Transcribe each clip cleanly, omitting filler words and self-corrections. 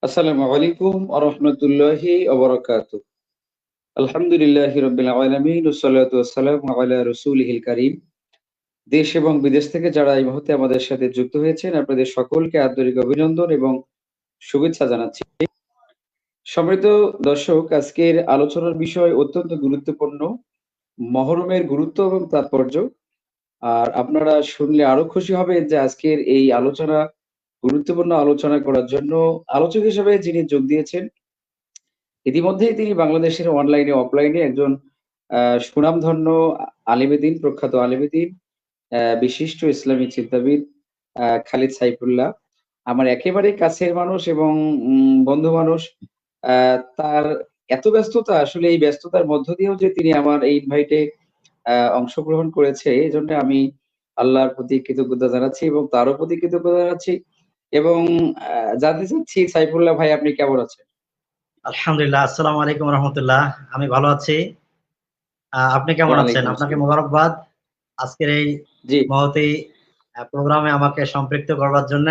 আসসালামু আলাইকুম ওয়া রাহমাতুল্লাহি ওয়া বারাকাতুহু। আলহামদুলিল্লাহি রাব্বিল আলামিন ওয়াসসালাতু ওয়াসসালামু আলা রাসূলিহিল কারীম। দেশ এবং বিদেশ থেকে যারা এই মুহূর্তে আমাদের সাথে যুক্ত হয়েছেন, আপনাদের সকলকে আন্তরিক অভিনন্দন এবং শুভেচ্ছা জানাচ্ছি। সম্মানিত দর্শক, আজকের আলোচনার বিষয় অত্যন্ত গুরুত্বপূর্ণ। মহরমের গুরুত্ব এবং তাৎপর্য। আর আপনারা শুনলে আরো খুশি হবেন যে আজকের এই গুরুত্বপূর্ণ আলোচনা করার জন্য আলোচক হিসেবে যিনি যোগ দিয়েছেন, ইতিমধ্যেই তিনি বাংলাদেশের অনলাইনে অফলাইনে একজন সুনামধন্য আলেমে দ্বীন, প্রখ্যাত আলেমে দ্বীন, বিশিষ্ট ইসলামী চিন্তাবিদ খালিদ সাইফুল্লাহ। আমার একেবারেই কাছের মানুষ এবং বন্ধু মানুষ। তার এত ব্যস্ততা, আসলে এই ব্যস্ততার মধ্য দিয়েও যে তিনি আমার এই ইনভাইটে অংশগ্রহণ করেছে, এজন্য আমি আল্লাহর প্রতি কৃতজ্ঞতা জানাচ্ছি এবং তারও প্রতি কৃতজ্ঞতা জানাচ্ছি এবং জানতে চাচ্ছি, সাইফুল্লাহ ভাই আপনি কেমন আছেন? আলহামদুলিল্লাহ, আসসালামু আলাইকুম রহমতুল্লাহ। আমি ভালো আছি। আপনি কেমন আছেন? ওয়ালাইকুম আপনাকে আসসালাম। মোবারকবাদ আজকের এই জি, মহতী প্রোগ্রামে আমাকে সম্পৃক্ত করবার জন্য।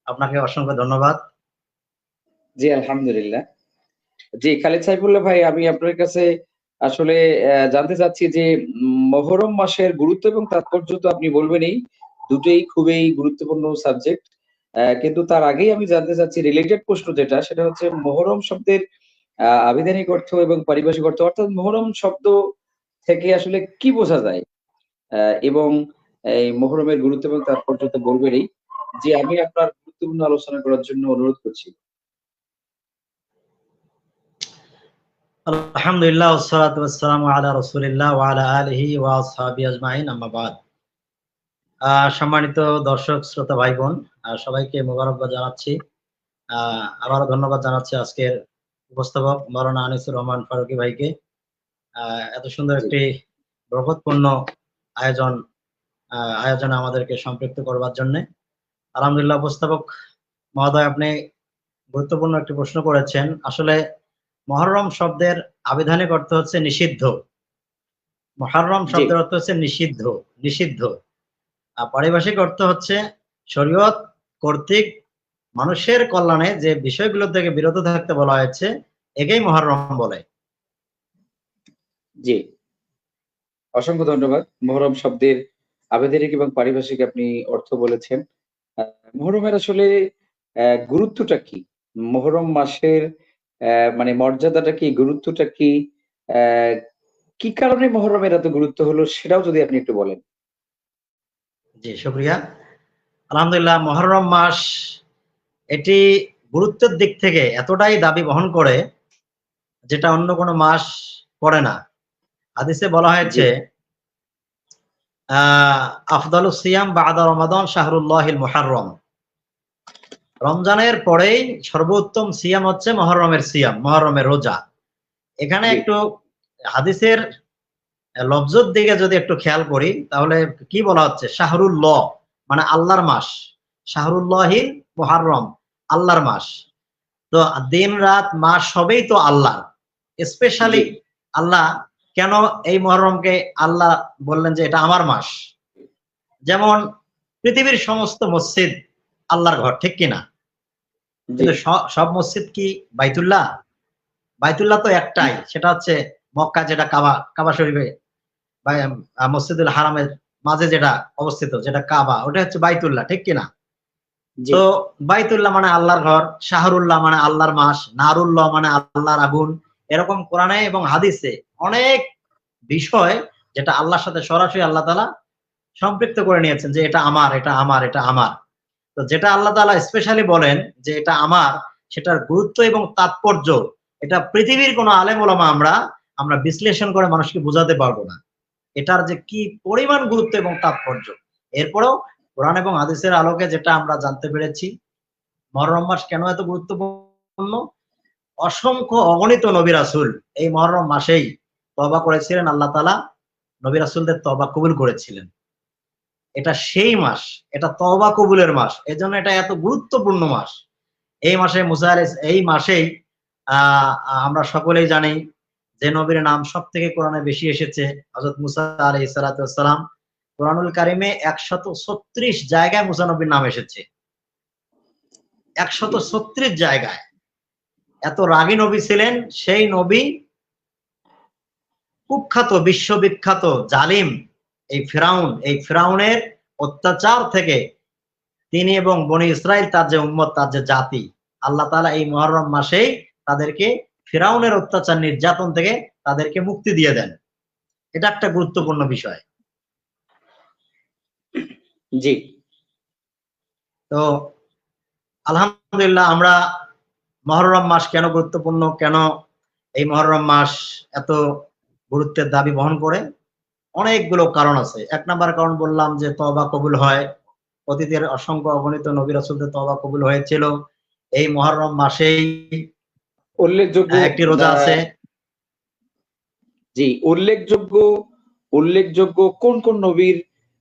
আপনাকে অসংখ্য ধন্যবাদ। জি আলহামদুলিল্লাহ। জি, খালিদ সাইফুল্লাহ ভাই, আমি আপনার কাছে আসলে জানতে চাচ্ছি যে মহরম মাসের গুরুত্ব এবং তাৎপর্য তো আপনি বলবেনই। দুটোই খুবই গুরুত্বপূর্ণ সাবজেক্ট। কিন্তু তার আগেই আমি জানতে চাচ্ছি রিলেটেড প্রশ্ন যেটা, সেটা হচ্ছে মহরম শব্দের আবিধানিক অর্থ এবং পারিভাষিক অর্থ। অর্থাৎ মহরম শব্দ থেকে আসলে কি বোঝা যায়? এবং এই মহরমের গুরুত্ব এবং তাৎপর্য তো বলবেনই। জি, আমি আপনার গুরুত্বপূর্ণ আলোচনা করার জন্য অনুরোধ করছি। আলহামদুলিল্লাহ, ওয়াসসালাতু ওয়াসসালামু আলা রাসূলিল্লাহ ওয়া আলা আলিহি ওয়া আসহাবিহি আজমাইন, আম্মা বাদ। সম্মানিত দর্শক, শ্রোতা ভাই বোন, সবাইকে মোবারকবাদ জানাচ্ছি। আবারও ধন্যবাদ জানাচ্ছি আজকের উপস্থাপক মাওলানা আনিসুর রহমান ফারুকী ভাইকে এত সুন্দর জি, একটি বরকতপূর্ণ আয়োজন আয়োজনে আমাদেরকে সম্পৃক্ত করবার জন্য। আলহামদুলিল্লাহ, উপস্থাপক মহোদয়, আপনি গুরুত্বপূর্ণ একটি প্রশ্ন করেছেন। আসলে মহররম শব্দের আবিধানিক অর্থ হচ্ছে নিষিদ্ধ। মুহাররম জি। শব্দের অর্থ হচ্ছে নিষিদ্ধ, নিষিদ্ধ। আর পারিভাষিক অর্থ হচ্ছে শরীয়ত কর্তৃক মানুষের কল্যাণে যে বিষয়গুলো থেকে বিরত থাকতে বলা হয়েছে, একেই মুহাররম বলে। জি, অসংখ্য ধন্যবাদ। মহরম শব্দের আবেদনিক এবং পারিভাষিক আপনি অর্থ বলেছেন। আ মহরমের আসলে গুরুত্বটা কি? মহরম মাসের মানে মর্যাদাটা কি? গুরুত্বটা কি? অ্যা কি কারণে মহরমের এত গুরুত্ব হলো সেটাও যদি আপনি একটু বলেন। জি, শুকরিয়া। আলহামদুলিল্লাহ, মুহররম মাস এটি গুরুত্বের দিক থেকে এতটাই দাবি বহন করে, যেটা অন্য কোনো মাস করে না। হাদিসে বলা জি, হয়েছে, আফদালুস সিয়াম বা'দা রমাদান শাহরুল্লাহিল মুহাররম। রমজানের পরেই সর্বোত্তম সিয়াম হচ্ছে মুহররমের সিয়াম, মুহররমের রোজা। এখানে জি, একটু হাদিসের লফজের দিকে যদি একটু খেয়াল করি, তাহলে কি বলা হচ্ছে? শাহরুল্লাহ মানে আল্লাহর মাস। শাহরুল্লাহিল মুহাররম, আল্লাহর মাস। তো দিন রাত মাস সবই তো আল্লাহ। জি, স্পেশালি আল্লাহ কেন এই মুহররমকে আল্লাহ বললেন যে এটা আমার মাস? যেমন পৃথিবীর সমস্ত মসজিদ আল্লাহর ঘর, ঠিক কিনা? জি, কিন্তু সব মসজিদ কি বাইতুল্লাহ? বাইতুল্লাহ তো একটাই, সেটা হচ্ছে মক্কা, যেটা কাবা শরীফে বা মসজিদুল হারামের মাঝে যেটা অবস্থিত, যেটা কাবা, ওটা হচ্ছে বাইতুল্লাহ, ঠিক কিনা? জি, তো বাইতুল্লাহ মানে আল্লাহর ঘর, শাহরুল্লাহ মানে আল্লাহর মাস, নারুল্লাহ মানে আল্লাহর আগুন। এরকম কোরআনে এবং হাদিসে অনেক বিষয় যেটা আল্লাহর সাথে সরাসরি আল্লাহ তাআলা সম্পৃক্ত করে নিয়েছেন যে এটা আমার, এটা আমার, এটা আমার। তো যেটা আল্লাহ তাআলা স্পেশালি বলেন যে এটা আমার, সেটার গুরুত্ব এবং তাৎপর্য এটা পৃথিবীর কোনো আলেম ওলামা আমরা বিশ্লেষণ করে মানুষকে বোঝাতে পারবো না। এটার যে কি পরিমাণ গুরুত্ব এবং তাৎপর্য। এরপরেও কোরআন এবং হাদিসের আলোকে যেটা আমরা জানতে পেরেছি, মুহররম মাস কেন এত গুরুত্বপূর্ণ? অসংখ্য অগণিত নবী রাসূল এই মুহররম মাসেই তওবা করেছিলেন। আল্লাহ তাআলা নবী রাসূলদের তওবা কবুল করেছিলেন। এটা সেই মাস, এটা তওবা কবুলের মাস। এজন্য এটা এত গুরুত্বপূর্ণ মাস। এই মাসেই আ আমরা সকলেই জানি যে নবীর নাম সবথেকে কোরআনে বেশি এসেছে, হযরত মুসা আলাইহিস সালাতু ওয়াস সালাম। কোরআনুল কারিমে ১৩৬ জায়গায় মুসা নবীর নাম এসেছে। জি, ১৩৬ জায়গায়। এত রাগী নবী ছিলেন, সেই নবী কুখ্যাত বিশ্ববিখ্যাত জালিম এই ফিরাউনের অত্যাচার থেকে তিনি এবং বনি ইসরাইল তার যে উম্মত, তার যে জাতি, আল্লাহ তাআলা এই মুহররম মাসেই তাদেরকে ফিরাউনের অত্যাচার নির্যাতন থেকে তাদেরকে মুক্তি দিয়ে দেন। এটা একটা গুরুত্বপূর্ণ বিষয়। জি। তো আলহামদুলিল্লাহ, আমরা মুহররম মাস কেন গুরুত্বপূর্ণ, কেন এই মুহররম মাস এত গুরুত্বের দাবি বহন করে, অনেকগুলো কারণ আছে। এক নাম্বার কারণ বললাম যে তওবা কবুল হয়। অতীতের অসংখ্য অগণিত নবী রাসূলদের তওবা কবুল হয়েছিল এই মুহররম মাসেই। উল্লেখযোগ্য একটি রোজা আছে। জি, উল্লেখযোগ্য কোন কোন নবীর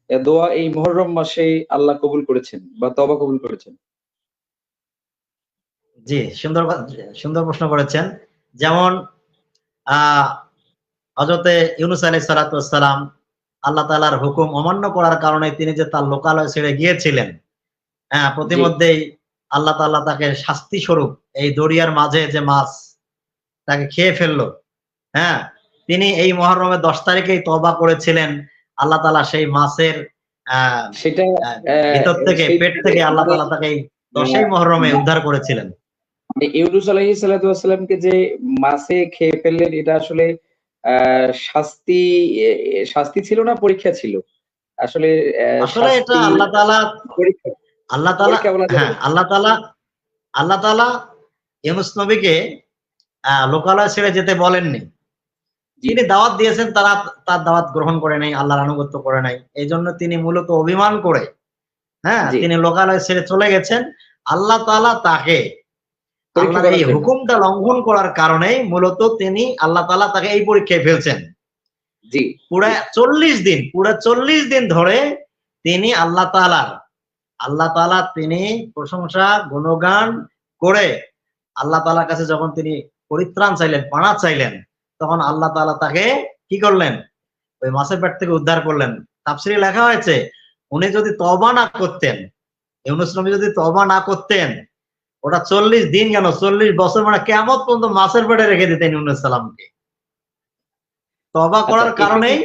দোয়া এই মুহররম মাসে আল্লাহ কবুল করেছেন বা তওবা কবুল করেছেন? জি, সুন্দর প্রশ্ন করেছেন। যেমন হযরতে ইউনূস আলাইহিস সালাতু ওয়াস সালাম, আল্লাহ তাআলার হুকুম অমান্য করার কারণে তিনি যে তার লোকালয় ছেড়ে গিয়েছিলেন, জি, প্রতিমধ্যেই আল্লাহ তাআলা তাকে শাস্তি স্বরূপ এই দরিয়ার মাঝে যে মাছ তাকে খেয়ে ফেললো, হ্যাঁ, তিনি এই মুহররমের 10 তারিখেই তওবা করেছিলেন। আল্লাহ তাআলা সেই মাছের সেটা ভিতর থেকে, সেই পেট থেকে আল্লাহ তাআলা তাকে এই 10ই মুহররমে উদ্ধার করেছিলেন। মানে ইউনূস আলাইহিস সালাতু ওয়াস সালামকে যে মাছে খেয়ে ফেললেন, এটা আসলে শাস্তি শাস্তি ছিল না পরীক্ষা ছিল? আসলে আসলে এটা শাস্তি আল্লাহ তাআলা, পরীক্ষা আল্লাহ তাআলা পরীক্ষা বলা যাবে হ্যাঁ, না। আল্লাহ তাআলা ইউনূস নবীকে লোকালয় ছেড়ে যেতে বলেননি। জি, তিনি দাওয়াত দিয়েছেন, তারা তার দাওয়াত গ্রহণ করে নাই, আল্লাহর আনুগত্য করে নাই। এইজন্য তিনি মূলত অভিমান করে, জি, তিনি লোকালয় ছেড়ে চলে গেছেন। আল্লাহ তাআলা তাকে, পরীক্ষা আল্লাহর এই করার জন্য। হুকুমটা লঙ্ঘন করার কারণেই মূলত আল্লাহ তাআলা তাকে এই পরীক্ষায় ফেলছেন। জি, পুরা জি, 40 দিন ধরে তিনি আল্লাহ তাআলা তিনি প্রশংসা গুণগান করে আল্লাহ তাআলার কাছে যখন তিনি পরিত্রাণ চাইলেন, পানা চাইলেন, তখন আল্লাহ তাআলা তাকে কি করলেন? ওই মাছের পেট থেকে উদ্ধার করলেন। তাফসীরে লেখা হয়েছে, উনি যদি তওবা না করতেন, ইউনূস নবী যদি তওবা না করতেন, ওটা 40 দিন কেন, 40 বছর, মানে কিয়ামত পর্যন্ত মাছের পেটে রেখে দিতেন ইউনূস সালামকে। তওবা আচ্ছা, করার কারণেই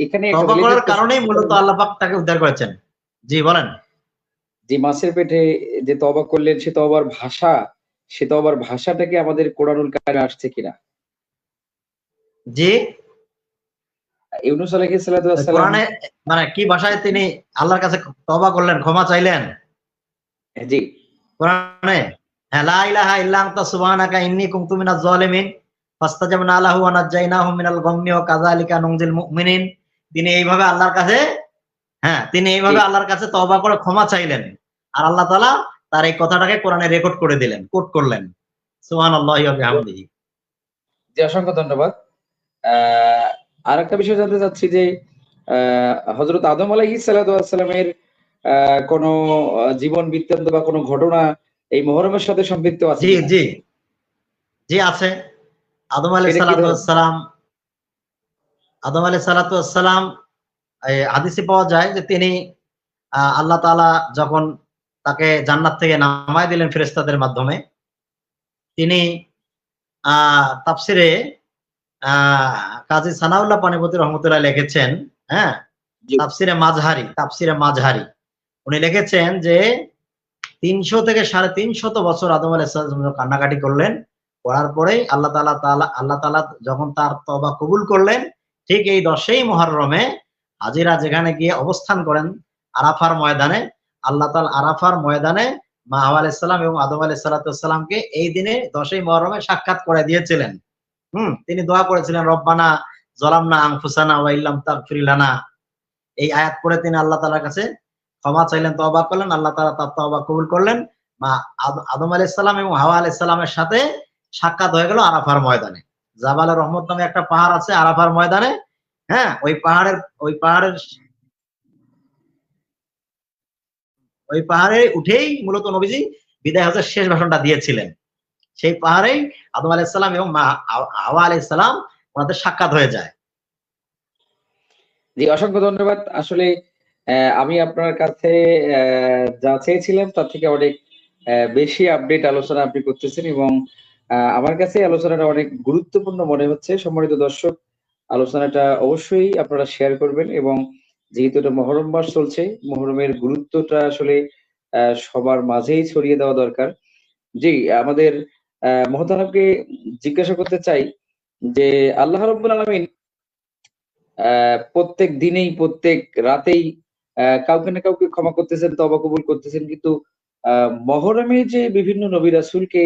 এখানে একটা তওবা করার রিলেটেড প্রশ্ন কারণেই করতে মূলত পারি? আল্লাহ পাক তাকে উদ্ধার করেছেন। জি, বলেন। যে মাছের পেটে যে তওবা করলেন, সে তওবার ভাষাটা কি আমাদের কোরআনুল কারিমে আসছে কিনা? জি, ইউনূস আলাইহিস সালাতু ওয়াস সালাম, কোরআনে মানে কি ভাষায় তিনি আল্লাহর কাছে তওবা করলেন, ক্ষমা চাইলেন? জি, কোরআনে লা ইলাহা ইল্লা আনতা সুবহানাকা ইন্নী কুনতু মিনাজ জালিমিন ফাস্তাজাবনা লাহু ওয়া নাজ্জায়নাহু মিনাল গাম্মি ওয়া কাযালিকা নুনজিল মুমিনিন। তিনি এইভাবে আল্লাহর কাছে, তিনি জি, এইভাবে আল্লাহর কাছে তওবা করে ক্ষমা চাইলেন। আর আল্লাহ তাআলা তার এই কথাটাকে কোরআনে রেকর্ড করে দিলেন, কোট করলেন। সুবহানাল্লাহি ওয়া বিহামদিহি। জি, অসংখ্য ধন্যবাদ। আ আরেকটা বিষয় জানতে চাচ্ছি যে হযরত আদম আলাইহিস সালাতু ওয়াস সালামের আ কোন জীবন বৃত্তান্ত বা কোন ঘটনা এই মুহররমের সাথে সম্পৃক্ত আছে জি, কিনা? জি, জি আছে। আদম আলাইহিস সেটা কি সালাতু ওয়াস ধরনের? সালাম, আদম আলাইহিস সালাতু ওয়াস সালাম, হাদিসে পাওয়া যায় যে তিনি আল্লাহ তাআলা যখন তাকে জান্নাত থেকে নামায় দিলেন ফেরেশতাদের মাধ্যমে, তিনি তাফসিরে আ কাজী সানাউল্লাহ পানিপতি রহমতুল্লাহ লিখেছেন, হ্যাঁ? জি, তাফসিরে মাযহারি। উনি লিখেছেন যে ৩০০ থেকে ৩৫০ বছর আদম আলাইহিস সালাম কান্নাকাটি করলেন। করার পরেই আল্লাহ তাআলা যখন তার তওবা কবুল করলেন, ঠিক এই ১০ই মুহররমে হাজিরা যেখানে গিয়ে অবস্থান করেন আরাফার ময়দানে, আল্লাহ তাআলা আরাফার ময়দানে মা হাওয়া আলাইহিস সালাম এবং আদম আলাইহিস সালাতু ওয়াস সালামকে এই দিনে ১০ই মুহররমে সাক্ষাৎ করে দিয়েছিলেন। তিনি দোয়া করেছিলেন, রব্বানা যালামনা আনফুসানা ওয়া ইল্লাম তাগফির লানা। এই আয়াত পড়ে তিনি আল্লাহ তাআলার কাছে ক্ষমা চাইলেন, তওবা করলেন। আল্লাহ তাআলা তার তওবা কবুল করলেন। মা আদম আলাইহিস সালাম এবং হাওয়া আলাইহিস সালামের সাথে সাক্ষাৎ হয়ে গেল আরাফার ময়দানে। জাবালে রহমত নামে একটা পাহাড় আছে আরাফার ময়দানে। ওই পাহাড়ে উঠেই মূলত নবীজি বিদায় হজের শেষ ভাষণটা দিয়েছিলেন। সেই পাহাড়েই আদম আলাইহিস সালাম এবং মা হাওয়া আলাইহিস সালাম ওনাদের সাক্ষাৎ হয়ে যায়। জি, অসংখ্য ধন্যবাদ। আসলে আমি আপনার কাছে যা চেয়েছিলাম তার থেকে অনেক বেশি আপডেট আলোচনা আপনি করতেছেন এবং আমার কাছে আলোচনাটা অনেক গুরুত্বপূর্ণ মনে হচ্ছে। সম্মানিত দর্শক, আলোচনাটা অবশ্যই আপনারা শেয়ার করবেন এবং যেহেতু এটা মহরম মাস চলছে, মহরমের গুরুত্বটা আসলে সবার মাঝেই ছড়িয়ে দেওয়া দরকার। জি, আমাদের মহতারামকে জিজ্ঞাসা করতে চাই যে আল্লাহ রাব্বুল আলামিন প্রত্যেক দিনেই প্রত্যেক রাতেই কাউকে না কাউকে ক্ষমা করতেছেন, তওবা কবুল করতেছেন। কিন্তু আ মহরমে যে বিভিন্ন নবী রাসূলকে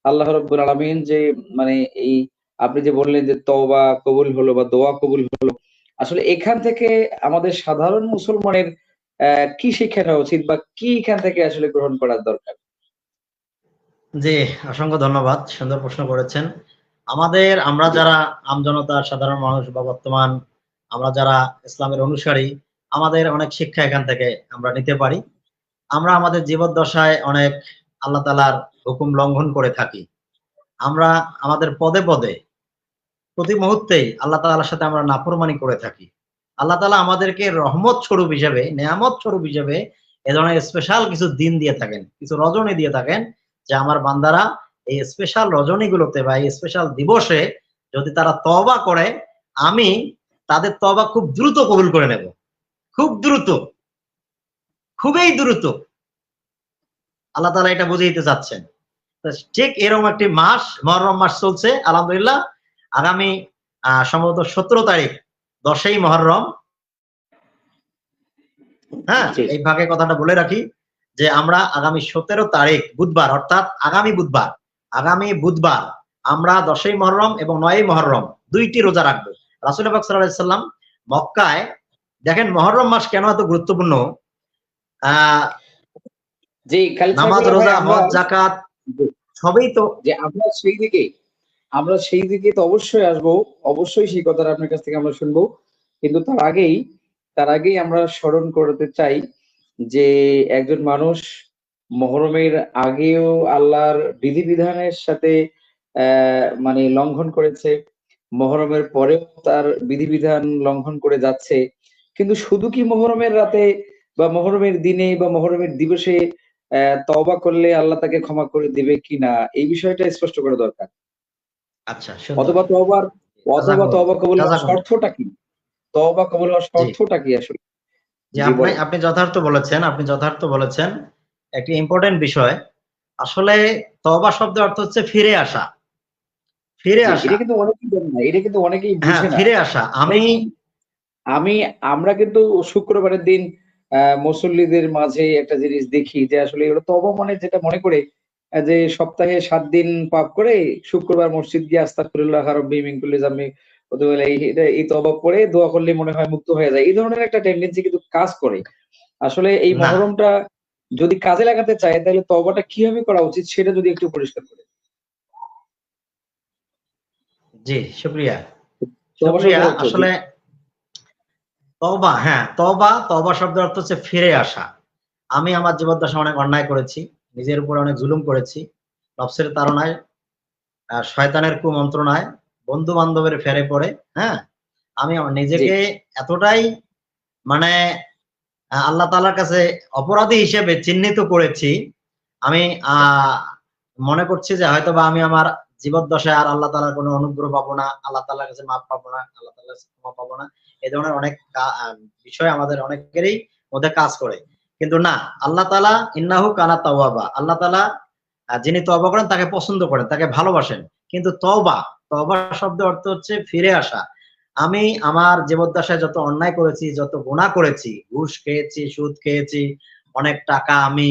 আল্লাহ রাব্বুল আলামিন যে মানে এই আপনি যে বললেন যে তওবা কবুল হলো বা দোয়া কবুল হলো। আসলে এখান থেকে আমাদের সাধারণ মুসলমানের কি শিক্ষা নেওয়া উচিত বা কি এখান থেকে আসলে গ্রহণ করার দরকার? জি, অসংখ্য ধন্যবাদ। সুন্দর প্রশ্ন করেছেন। আমরা জি, যারা আমজনতা, সাধারণ মানুষ বা বর্তমান আমরা যারা ইসলামের অনুসারী, আমাদের অনেক শিক্ষা এখান থেকে আমরা নিতে পারি। আমরা আমাদের জীবদ্দশায় অনেক আল্লাহ তাআলার হুকুম লঙ্ঘন করে থাকি। আমরা আমাদের পদে, পদে প্রতি মুহূর্তেই আল্লাহ তাআলার সাথে আমরা নাফরমানি করে থাকি। আল্লাহ তাআলা আমাদেরকে রহমত স্বরূপ হিসেবে, নেয়ামত স্বরূপ হিসেবে এ ধরনের স্পেশাল কিছু দিন দিয়ে থাকেন, কিছু রজনী দিয়ে থাকেন যে আমার বান্দারা এই স্পেশাল রজনীগুলোতে বা এই স্পেশাল দিবসে যদি তারা তওবা করে, আমি তাদের তওবা খুব দ্রুত কবুল করে নেব। খুব দ্রুত, খুবই দ্রুত। আল্লাহ তাআলা এটা বুঝিয়ে দিতে চাচ্ছেন। তো ঠিক এরকম একটি মাস মহররম মাস চলছে আলহামদুলিল্লাহ। আগামী সম্ভবত ১৭ তারিখ ১০ই মহররম। হ্যাঁ? জি, এই ফাঁকে কথাটা বলে রাখি যে আমরা আগামী ১৭ তারিখ বুধবার অর্থাৎ আগামী বুধবার আমরা ১০ই মহররম এবং ৯ই মহররম ২ টি রোজা রাখবো। রাসূল পাক সাল্লাল্লাহু আলাইহি সাল্লাম মক্কায় দেখেন মহররম মাস কেন এত গুরুত্বপূর্ণ? আ জি, খালিদ নামাজ, সাহেবুল্লাহ ভাই রোজা, আমরা হজ, যাকাত জি, সবই তো যে আমরা সেই দিকে তো অবশ্যই আসবো। অবশ্যই সেই কথাটা আপনার কাছ থেকে আমরা শুনবো। কিন্তু তার আগেই আমরা স্মরণ করাতে চাই যে একজন মানুষ মহরমের আগেও আল্লাহর বিধিবিধানের সাথে মানে লঙ্ঘন করেছে। মহরমের পরেও তার বিধিবিধান লঙ্ঘন করে যাচ্ছে। কিন্তু শুধু কি মহরমের রাতে বা মহরমের দিনে বা মহরমের দিবসে তওবা করলে আল্লাহ তাকে ক্ষমা করে দিবে কিনা এই বিষয়টা স্পষ্ট করা দরকার। আচ্ছা সুন্দর। অথবা তওবার অথবা জাযাকুমুল্লাহ, তওবা কবুল হওয়ার জাযাকুমুল্লাহ। শর্তটা কি? তওবা কবুল হওয়ার জি। শর্তটা কি আসলে? যে জি আপনি বলেন। আপনি যথার্থ বলেছেন, একটি ইম্পোর্টেন্ট বিষয়। আসলে তওবা শব্দের অর্থ হচ্ছে ফিরে আসা। ফিরে জি, আসা। এটা কিন্তু অনেকেই জানে না। এটা কিন্তু অনেকেই হ্যাঁ, বুঝে না। ফিরে আসা। অনেকেই আমি আমরা কিন্তু শুক্রবারের দিন মুসল্লিদের মাঝে একটা জিনিস দেখি যে আসলে ওরা তওবা মানে যেটা মনে করে যে সপ্তাহে ৭ দিন পাপ করে শুক্রবার মসজিদ গিয়ে আস্তাগফিরুল্লাহ রাব্বি মিন কুল্লি যামবি অথবা এই তওবা পড়ে দোয়া করলে মনে হয় মুক্ত হয়ে যায়। এই ধরনের একটা টেনডেন্সি কিন্তু কাজ করে। আসলে এই না, মহরমটা যদি কাজে লাগাতে চায় তাহলে তওবাটা কিভাবে করা উচিত সেটা যদি একটু পরিষ্কার করে। জি, শুকরিয়া। তওবা শুকরিয়া। শব্দের অর্থ জি। আসলে তওবা শব্দের অর্থ হচ্ছে ফিরে আসা। আমি আমার জীবদ্দশায় অনেক অন্যায় করেছি। নিজের উপরে অনেক জুলুম করেছি। নফসের তাড়নায়, শয়তানের কুমন্ত্রণায়, বন্ধু-বান্ধবের ফেরে পড়ে, হ্যাঁ? আমি জি, নিজেকে এতটাই মানে আল্লাহ তাআলার কাছে অপরাধী হিসেবে চিহ্নিত করেছি। আমি আ মনে করছি যে হয়তোবা আমি আমার জীবদ্দশায় আর আল্লাহ তাআলার কোন অনুগ্রহ পাবো না। আল্লাহ তাআলার কাছে মাফ পাবো না। আল্লাহ তাআলার কাছে ক্ষমা পাবো না। এ ধরনের অনেক বিষয় আমাদের অনেকেরই মধ্যে কাজ করে। কিন্তু না, আল্লাহ তাআলা ইন্নাহু কানা তাওয়াবা। আল্লাহ তাআলা যিনি তওবা করেন তাকে পছন্দ করেন, তাকে ভালোবাসেন। কিন্তু তওবা শব্দের অর্থ হচ্ছে ফিরে আসা। আমি আমার জীবদ্দশায় যত অন্যায় করেছি, যত গুনাহ করেছি, ঘুষ খেয়েছি, সুদ খেয়েছি, অনেক টাকা আমি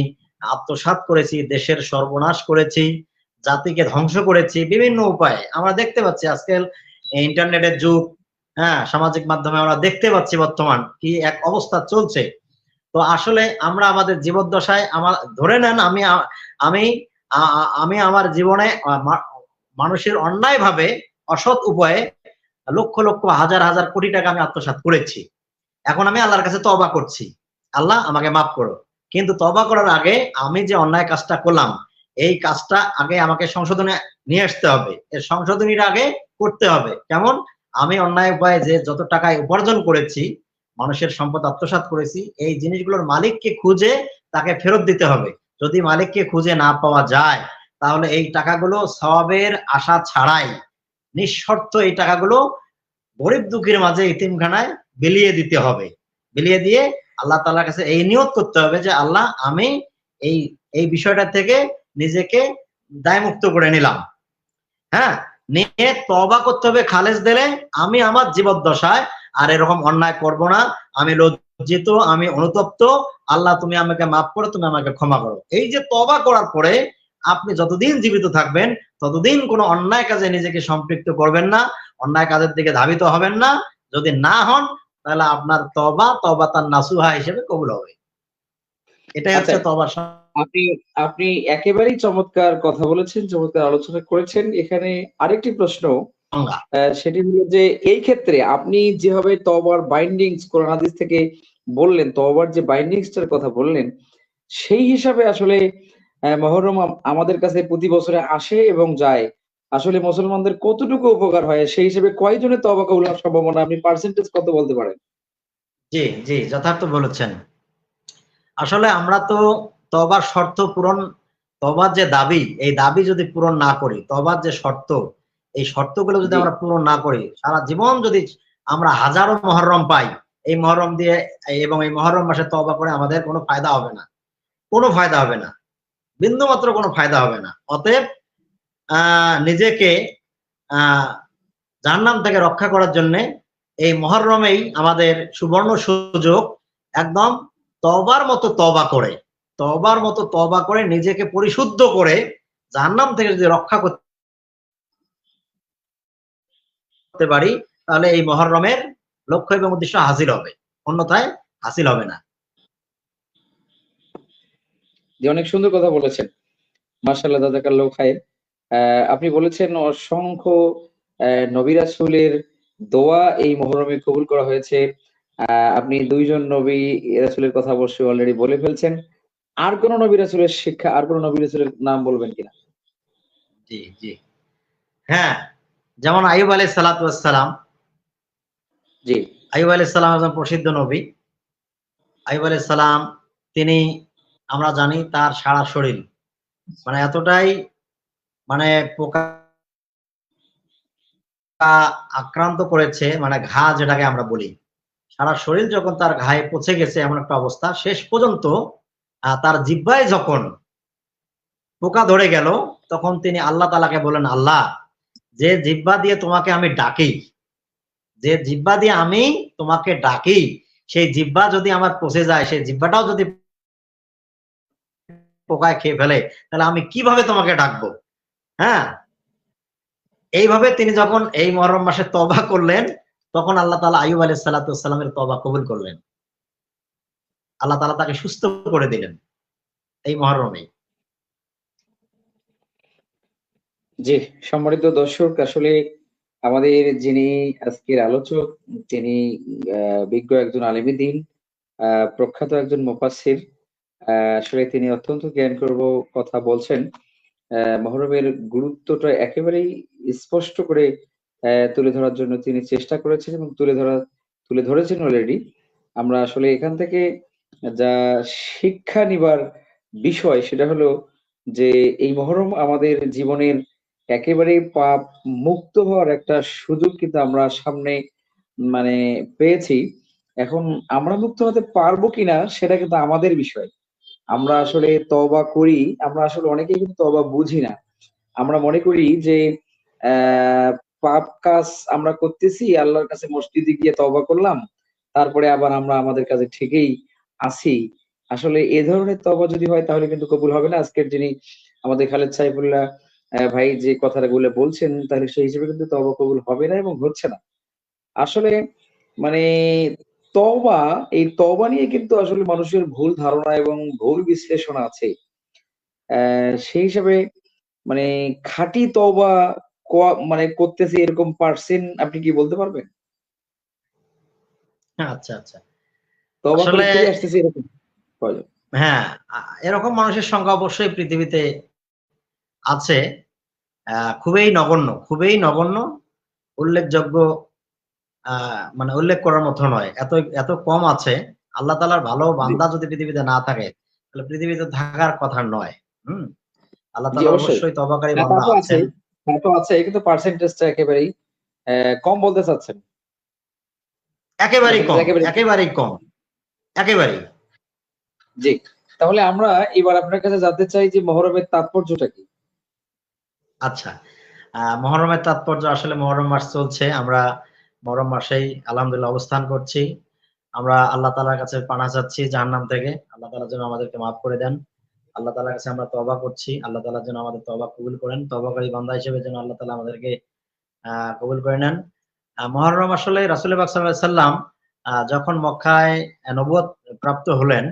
আত্মসাৎ করেছি, দেশের সর্বনাশ করেছি, জাতিকে ধ্বংস করেছি বিভিন্ন উপায়ে। আমরা দেখতে পাচ্ছি আজকাল ইন্টারনেটের যুগ, হ্যাঁ? সামাজিক মাধ্যমে আমরা দেখতে পাচ্ছি বর্তমান কি এক অবস্থা চলছে। তো আসলে আমরা আমাদের জীবদ্দশায় ধরে নেন আমি আ আ আমি আমার জীবনে মানুষের অন্যায়ভাবে অসৎ উপায়ে লক্ষ, লক্ষ হাজার, হাজার কোটি টাকা আমি আত্মসাৎ করেছি। এখন আমি আল্লাহর কাছে তওবা করছি। আল্লাহ আমাকে মাফ করো। কিন্তু তওবা করার আগে আমি যে অন্যায় কাজটা করলাম, এই কাজটা আগে আমাকে সংশোধনে নিয়ে আসতে হবে। এর সংশোধনীর আগে করতে হবে। কেমন? আমি অন্যায় উপায়ে যে যত টাকা উপার্জন করেছি, মানুষের সম্পদ আত্মসাৎ করেছি, এই জিনিসগুলোর মালিককে খুঁজে তাকে ফেরত দিতে হবে। যদি মালিককে খুঁজে না পাওয়া যায়, তাহলে এই টাকাগুলো সওয়াবের আশা ছাড়াই নিঃশর্ত এই টাকাগুলো গরিব দুঃখীর মাঝে ইতিমখানায় বিলিয়ে দিতে হবে। বিলিয়ে দিয়ে আল্লাহ তাআলার কাছে এই নিয়ত করতে হবে যে আল্লাহ, আমি এই এই বিষয়টা থেকে নিজেকে দায়মুক্ত করে নিলাম। হ্যাঁ, নিয়ে তওবা করতে হবে খালেস দিলে, আমি আমার জীবদ্দশায় আর এরকম অন্যায় করব না, আমি লজ্জিত, আমি অনুতপ্ত, আল্লাহ তুমি আমাকে মাফ করো, তুমি আমাকে ক্ষমা করো। এই যে তওবা করার পরে আপনি যতদিন জীবিত থাকবেন ততদিন কোনো অন্যায় কাজে নিজেকে সম্পৃক্ত করবেন না, অন্যায় কাজের দিকে ধাবিত হবেন না। যদি না হন, তাহলে আপনার তওবা তাওবাতান নাসুহা হিসেবে কবুল হবে। এটাই আচ্ছা, হচ্ছে তওবার আপনি আপনি একেবারেই চমৎকার কথা বলেছেন, চমৎকার আলোচনা করেছেন। এখানে আরেকটি প্রশ্ন, সংজ্ঞা। সেটি হলো যে এই ক্ষেত্রে আপনি যেভাবে তওবার বাইন্ডিংস কোরআন হাদিস থেকে বললেন, তওবার যে বাইন্ডিংস টার কথা বললেন, সেই হিসাবে আসলে মহররম আমাদের কাছে প্রতি বছরে আসে এবং যায়। আসলে মুসলমানদের কতটুকু উপকার হয় সেই হিসেবে কয়জনের তওবা কবুল হওয়ার সম্ভাবনা, আপনি পার্সেন্টেজ কত বলতে পারেন? জি, জি, যথার্থ বলেছেন। আসলে আমরা তো তওবার শর্ত পূরণ, তওবার যে দাবি, এই দাবি যদি পূরণ না করি, তওবার যে শর্ত, এই শর্তগুলো যদি জি, আমরা পূরণ না করি, সারা জীবন যদি আমরা হাজারো মুহররম পাই, এই মুহররম দিয়ে এবং এই মুহররম মাসে তওবা করে আমাদের কোনো ফায়দা হবে না। কোনো ফায়দা হবে না। বিন্দুমাত্র কোনো ফায়দা হবে না। অতএব নিজেকে আ জাহান্নাম থেকে রক্ষা করার জন্যে এই মুহররমেই আমাদের সুবর্ণ সুযোগ। একদম তওবার মতো তওবা করে, তওবার মতো তওবা করে নিজেকে পরিশুদ্ধ করে জাহান্নাম থেকে যদি রক্ষা করতে পারি, তাহলে এই মুহররমের লক্ষ্য এবং উদ্দেশ্য হাসিল হবে। অন্যথায় হাসিল হবে না। জি, অনেক সুন্দর কথা বলেছেন। মাশাআল্লাহ, জাযাকাল্লাহু খাইর। আপনি বলেছেন অসংখ্য নবী রাসূলের দোয়া এই মুহররমে কবুল করা হয়েছে। আ আপনি ২ জন নবী রাসূলের কথা অবশ্যই অলরেডি বলে ফেলছেন। আর কোন নবী রাসূলের শিক্ষা, আর কোন নবী রাসূলের নাম বলবেন কিনা? জি, জি। হ্যাঁ, যেমন আইয়ুব আলাইহিস সালাতু ওয়াস সালাম। জি, আইয়ুব আলাইহিস সালাম একজন প্রসিদ্ধ নবী। আইয়ুব আলাইহিস সালাম, তিনি, আমরা জানি তার সারা শরীর মানে এতটাই মানে পোকা আক্রান্ত করেছে, মানে ঘা যেটাকে আমরা বলি। সারা শরীর যখন তার ঘায়ে পচে গেছে এমন একটা অবস্থা, শেষ পর্যন্ত তার জিহ্বায় যখন পোকা ধরে গেল, তখন তিনি আল্লাহ তাআলাকে বললেন, আল্লাহ, যে জিহ্বা দিয়ে তোমাকে আমি ডাকি, যে জিহ্বা দিয়ে আমি তোমাকে ডাকি, সেই জিহ্বা যদি আমার পচে যায়, সেই জিহ্বাটাও যদি পোকায় খেয়ে ফেলে, তাহলে আমি কিভাবে তোমাকে ডাকবো? হ্যাঁ? এইভাবে তিনি যখন এই মুহররম মাসে তওবা করলেন, তখন আল্লাহ তাআলা আইয়ুব আলাইহিস সালাতু ওয়াস সালামের তওবা কবুল করলেন। আল্লাহ তাআলা তাকে সুস্থ করে দিলেন এই মুহররমেই। জি, সম্মানিত দর্শক, আসলে আমাদের যিনি আজকের আলোচক, তিনি আ বিজ্ঞ একজন আলেমে দ্বীন, আ প্রখ্যাত একজন মুফাসসির। আসলে তিনি অত্যন্ত জ্ঞানগর্ভ কথা বলছেন। মহরমের গুরুত্বটা একেবারেই স্পষ্ট করে তুলে ধরার জন্য তিনি চেষ্টা করেছেন এবং তুলে ধরেছেন অলরেডি। আমরা আসলে এখান থেকে যা শিক্ষা নিবার বিষয় সেটা হলো যে এই মহরম আমাদের জীবনের একেবারেই পাপ মুক্ত হওয়ার একটা সুযোগ কিন্তু আমরা সামনে মানে পেয়েছি। এখন আমরা মুক্ত হতে পারবো কিনা সেটা কিন্তু আমাদের বিষয়। আমরা আসলে তওবা করি, আমরা আসলে অনেকেই কিন্তু তওবা বুঝি না। আমরা মনে করি যে পাপ কাজ আমরা করতেছি, আল্লাহর কাছে মসজিদে গিয়ে তওবা করলাম। তারপরে আবার আমরা আমাদের কাজে ঠিকই আছি। আসলে এ ধরনের তওবা যদি হয় তাহলে কিন্তু কবুল হবে না। আজকের যিনি আমাদের খালেদ সাইফুল্লাহ ভাই যে কথাগুলো বলছেন, তাহলে সেই হিসেবে কিন্তু তওবা কবুল হবে না এবং হচ্ছে না। আসলে মানে তওবা, এই তওবা নিয়ে কিন্তু আসলে মানুষের ভুল ধারণা এবং ভুল বিশ্লেষণ আছে। সেই হিসাবে মানে খাঁটি তওবা মানে করতেছি এরকম পারসেন্ট আপনি কি বলতে পারবেন? আচ্ছা, আচ্ছা। তওবা করে আসলে ফিরে আসতেছি এরকম কয়জন? হ্যাঁ, এরকম মানুষের সংখ্যা অবশ্যই পৃথিবীতে আছে। খুবই নগণ্য, খুবই নগণ্য, উল্লেখযোগ্য, আ মানে উল্লেখ করার মতো নয়। এত কম আছে। আল্লাহ তাআলার ভালো জি, বান্দা যদি পৃথিবীতে না থাকে, তাহলে পৃথিবীতে থাকার কথা নয়। হুম, আল্লাহ জি, তাআলা অবশ্যই। অবশ্যই তওবাকারী না, তা বান্দা তো আছেন। আছেই, তা তো আছে, কিন্তু পার্সেন্টেজটা একেবারেই কম বলতে চাচ্ছেন। একেবারেই পার্সেন্টেজ কম, একেবারেই কম। একেবারেই কম, একেবারেই। জি। তাহলে আমরা এবার আপনার কাছে জানতে চাই যে মহরমের তাৎপর্যটা কি? আচ্ছা। মহরমের তাৎপর্য আসলে মহরম মাস চলছে। আমরা মহরম মাসেই আলহামদুলিল্লাহ অবস্থান করছি। আমরা আল্লাহ তাআলার কাছে পানাহ চাচ্ছি জাহান্নাম থেকে। আল্লাহ তাআলা যেন আমাদেরকে মাফ করে দেন। আল্লাহ তাআলার কাছে আমরা তওবা করছি। আল্লাহ তাআলা যেন আমাদের তওবা কবুল করেন। তওবাকারী বান্দা হিসেবে যেন আল্লাহ তাআলা আমাদেরকে কবুল করে নেন। মহরম আসলে রাসূল পাক সাল্লাল্লাহু আলাইহি সাল্লাম যখন মক্কায় নবুয়ত প্রাপ্ত হলেন,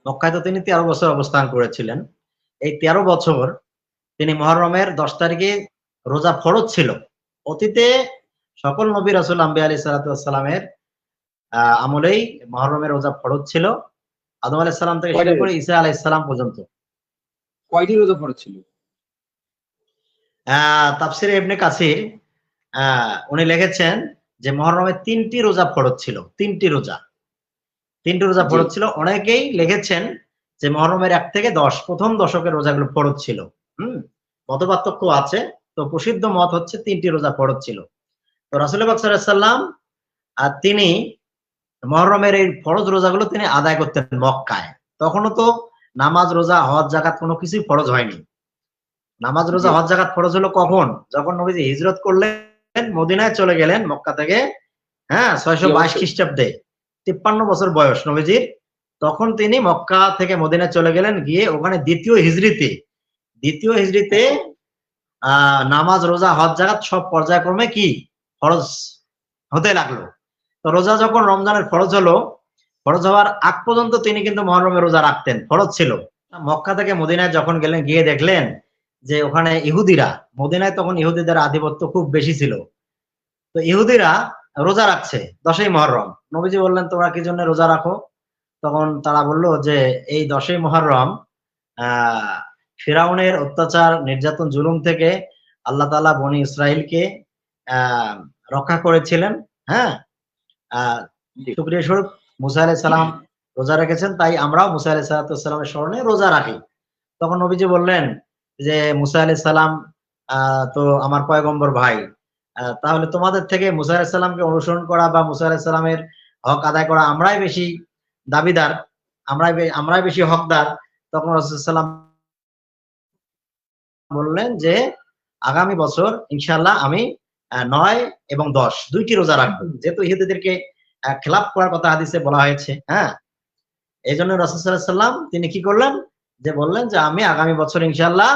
মক্কায় তো তিনি ১৩ বছর অবস্থান করেছিলেন। এই ১৩ বছর তিনি মহরমের ১০ তারিখে রোজা ফরজ ছিল। অতীতে সকল নবী রাসূল আম্বিয়া আলাইহিস সালাতু ওয়াস সালামের আমলেই মহরমের রোজা ফরজ ছিল। আদম আলাইহিস সালাম থেকে কয়টা শুরু করে রোজা? ঈসা আলাইহিস সালাম পর্যন্ত। কয়টি রোজা ফরজ ছিল? তাফসিরে ইবনে কাসির আ উনি লিখেছেন যে মহরমের ৩ টি রোজা ফরজ ছিল। ৩ টি রোজা। ৩ টি রোজা জি। ফরজ ছিল। অনেকেই লিখেছেন যে মহরমের ১ থেকে ১০ ১ম দশকের রোজাগুলো ফরজ ছিল। হুম? মতপার্থক্য আছে। তো প্রসিদ্ধ মত হচ্ছে ৩ টি রোজা ফরজ ছিল। তো রাসূল পাক সাল্লাল্লাহু আলাইহি সাল্লাম তিনি মহরমের এই ফরজ রোজাগুলো তিনি আদায় করতেন মক্কায়। তখনও তো নামাজ, রোজা, হজ, যাকাত কোন কিছুই ফরজ হয়নি। নামাজ, জি, রোজা, হজ, যাকাত ফরজ হলো কখন? যখন নবীজি হিজরত করলেন, মদিনায় চলে গেলেন মক্কা থেকে, হ্যাঁ? জি, ৬২২ অবশ্যই। খ্রিস্টাব্দে। ৫৩ বছর বয়স নবীজির। তখন তিনি মক্কা থেকে মদিনায় চলে গেলেন, গিয়ে ওখানে ২য় হিজরিতে আচ্ছা। নামাজ, রোজা, হজ, যাকাত সব পর্যায়ক্রমে কি? ফরজ হতে লাগলো। তো রোজা যখন রমজানের ফরজ হলো, ফরজ হওয়ার আগ পর্যন্ত তিনি কিন্তু মহরমের রোজা রাখতেন, ফরজ ছিল। মক্কা থেকে মদিনায় যখন গেলেন, গিয়ে দেখলেন যে ওখানে ইহুদিরা, মদিনায় তখন ইহুদিদের আধিপত্য খুব বেশি ছিল। তো ইহুদিরা রোজা রাখছে ১০ই মুহররম। নবীজি বললেন, তোমরা কি জন্য রোজা রাখো? তখন তারা বলল যে এই ১০ই মুহররম আ ফিরাউনের অত্যাচার, নির্যাতন, জুলুম থেকে আল্লাহ তাআলা বনী ইসরাইলকে আ রক্ষা করেছিলেন। হ্যাঁ? আ জি, শুকরিয়া স্বরূপ মুসা আলাইহিস সালাম রোজা রেখেছেন। তাই আমরাও মুসা আলাইহিস সালামের স্মরণে রোজা রাখি। তখন নবীজি বললেন যে, "মুসা আলাইহিস সালাম তো আমার পয়গম্বর ভাই। তাহলে তোমাদের থেকে মুসা আলাইহিস সালামকে অনুসরণ করা বা মুসা আলাইহিস সালামের হক আদায় করা আমরাই বেশি দাবিদার, আমরাই বেশি হকদার।" তখন রাসূল সাল্লাল্লাহু আলাইহি ওয়াসাল্লাম বললেন যে, "আগামী বছর ইনশাআল্লাহ আমি ৯ এবং ১০ ২ টি রোজা রাখবো।" যেহেতু ইহুদিদেরকে খেলাফ করার কথা হাদিসে বলা হয়েছে, হ্যাঁ? এইজন্য রাসূল সাল্লাল্লাহু আলাইহি ওয়াসাল্লাম তিনি কি করলেন? যে বললেন যে, "আমি আগামী বছর ইনশাআল্লাহ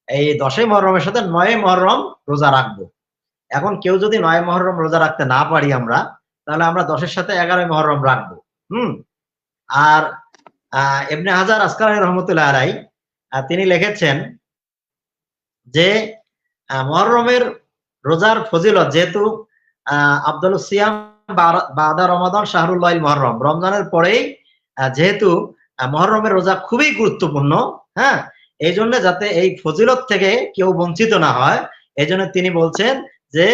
এই ১০ই মুহররমের সাথে ৯ মুহররম রোজা রাখবো।" এখন কেউ যদি ৯ মুহররম রোজা রাখতে না পারি আমরা, তাহলে আমরা ১০ এর সাথে ১১ মুহররম রাখবো। হুম? আর আ ইবনে হাজার আসকালানি রহমাতুল্লাহ আলাইহি তিনি লিখেছেন যে মুহররমের রোজার ফজিলত যেহেতু আফদালুস সিয়াম বাদা রমাদান শাহরুল্লাহিল মুহররম। রমজানের পরেই যেহেতু মুহররমের রোজা খুবই গুরুত্বপূর্ণ, হ্যাঁ? এইজন্য যাতে এই ফজিলত থেকে কেউ বঞ্চিত না হয়, এজন্য তিনি বলছেন যে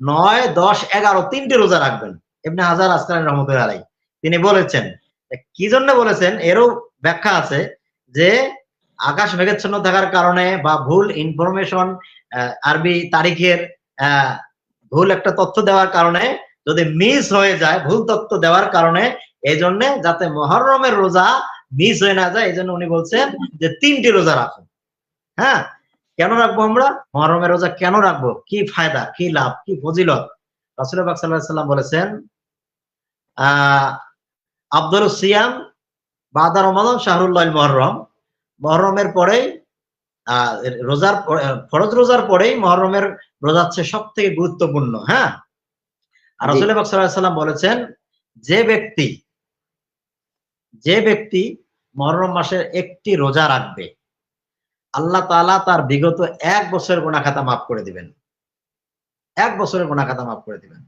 ৯, ১০, ১১ ৩ টি রোজা রাখবেন। ইবনে হাজার আসকালানি রহমাতুল্লাহ আলাইহি তিনি বলেছেন। কি জন্য বলেছেন এরও ব্যাখ্যা আছে যে আকাশ মেঘাচ্ছন্ন থাকার কারণে বা ভুল ইনফরমেশন আরবি তারিখের আ ভুল একটা তথ্য দেওয়ার কারণে যদি মিস হয়ে যায়, ভুল তথ্য দেওয়ার কারণে এজন্যে যাতে মুহররমের রোজা মিস হয়ে না যায় এজন্য উনি বলছেন যে ৩ টি রোজা রাখো। হ্যাঁ? কেন রাখবো আমরা? মুহররমের রোজা কেন রাখবো? কি ফায়দা, কি লাভ, কি ফজিলত? রাসূল পাক সাল্লাল্লাহু আলাইহি ওয়াসাল্লাম বলেছেন আ আফদালুস সিয়াম বাদা রমাদান শাহরুল্লাহিল মুহররম। মুহররমের পরেই আ ফরজ রোজার পরেই মুহররমের রোজা হচ্ছে সবথেকে গুরুত্বপূর্ণ, হ্যাঁ? আর জি, রাসূল পাক সাল্লাল্লাহু আলাইহি ওয়াসাল্লাম বলেছেন যে ব্যক্তি যে ব্যক্তি মুহররম মাসের একটি রোজা রাখবে, আল্লাহ তাআলা তার বিগত ১ বছরের গুনাহ খাতা মাফ করে দিবেন। ১ বছরের গুনাহ খাতা মাফ করে দিবেন।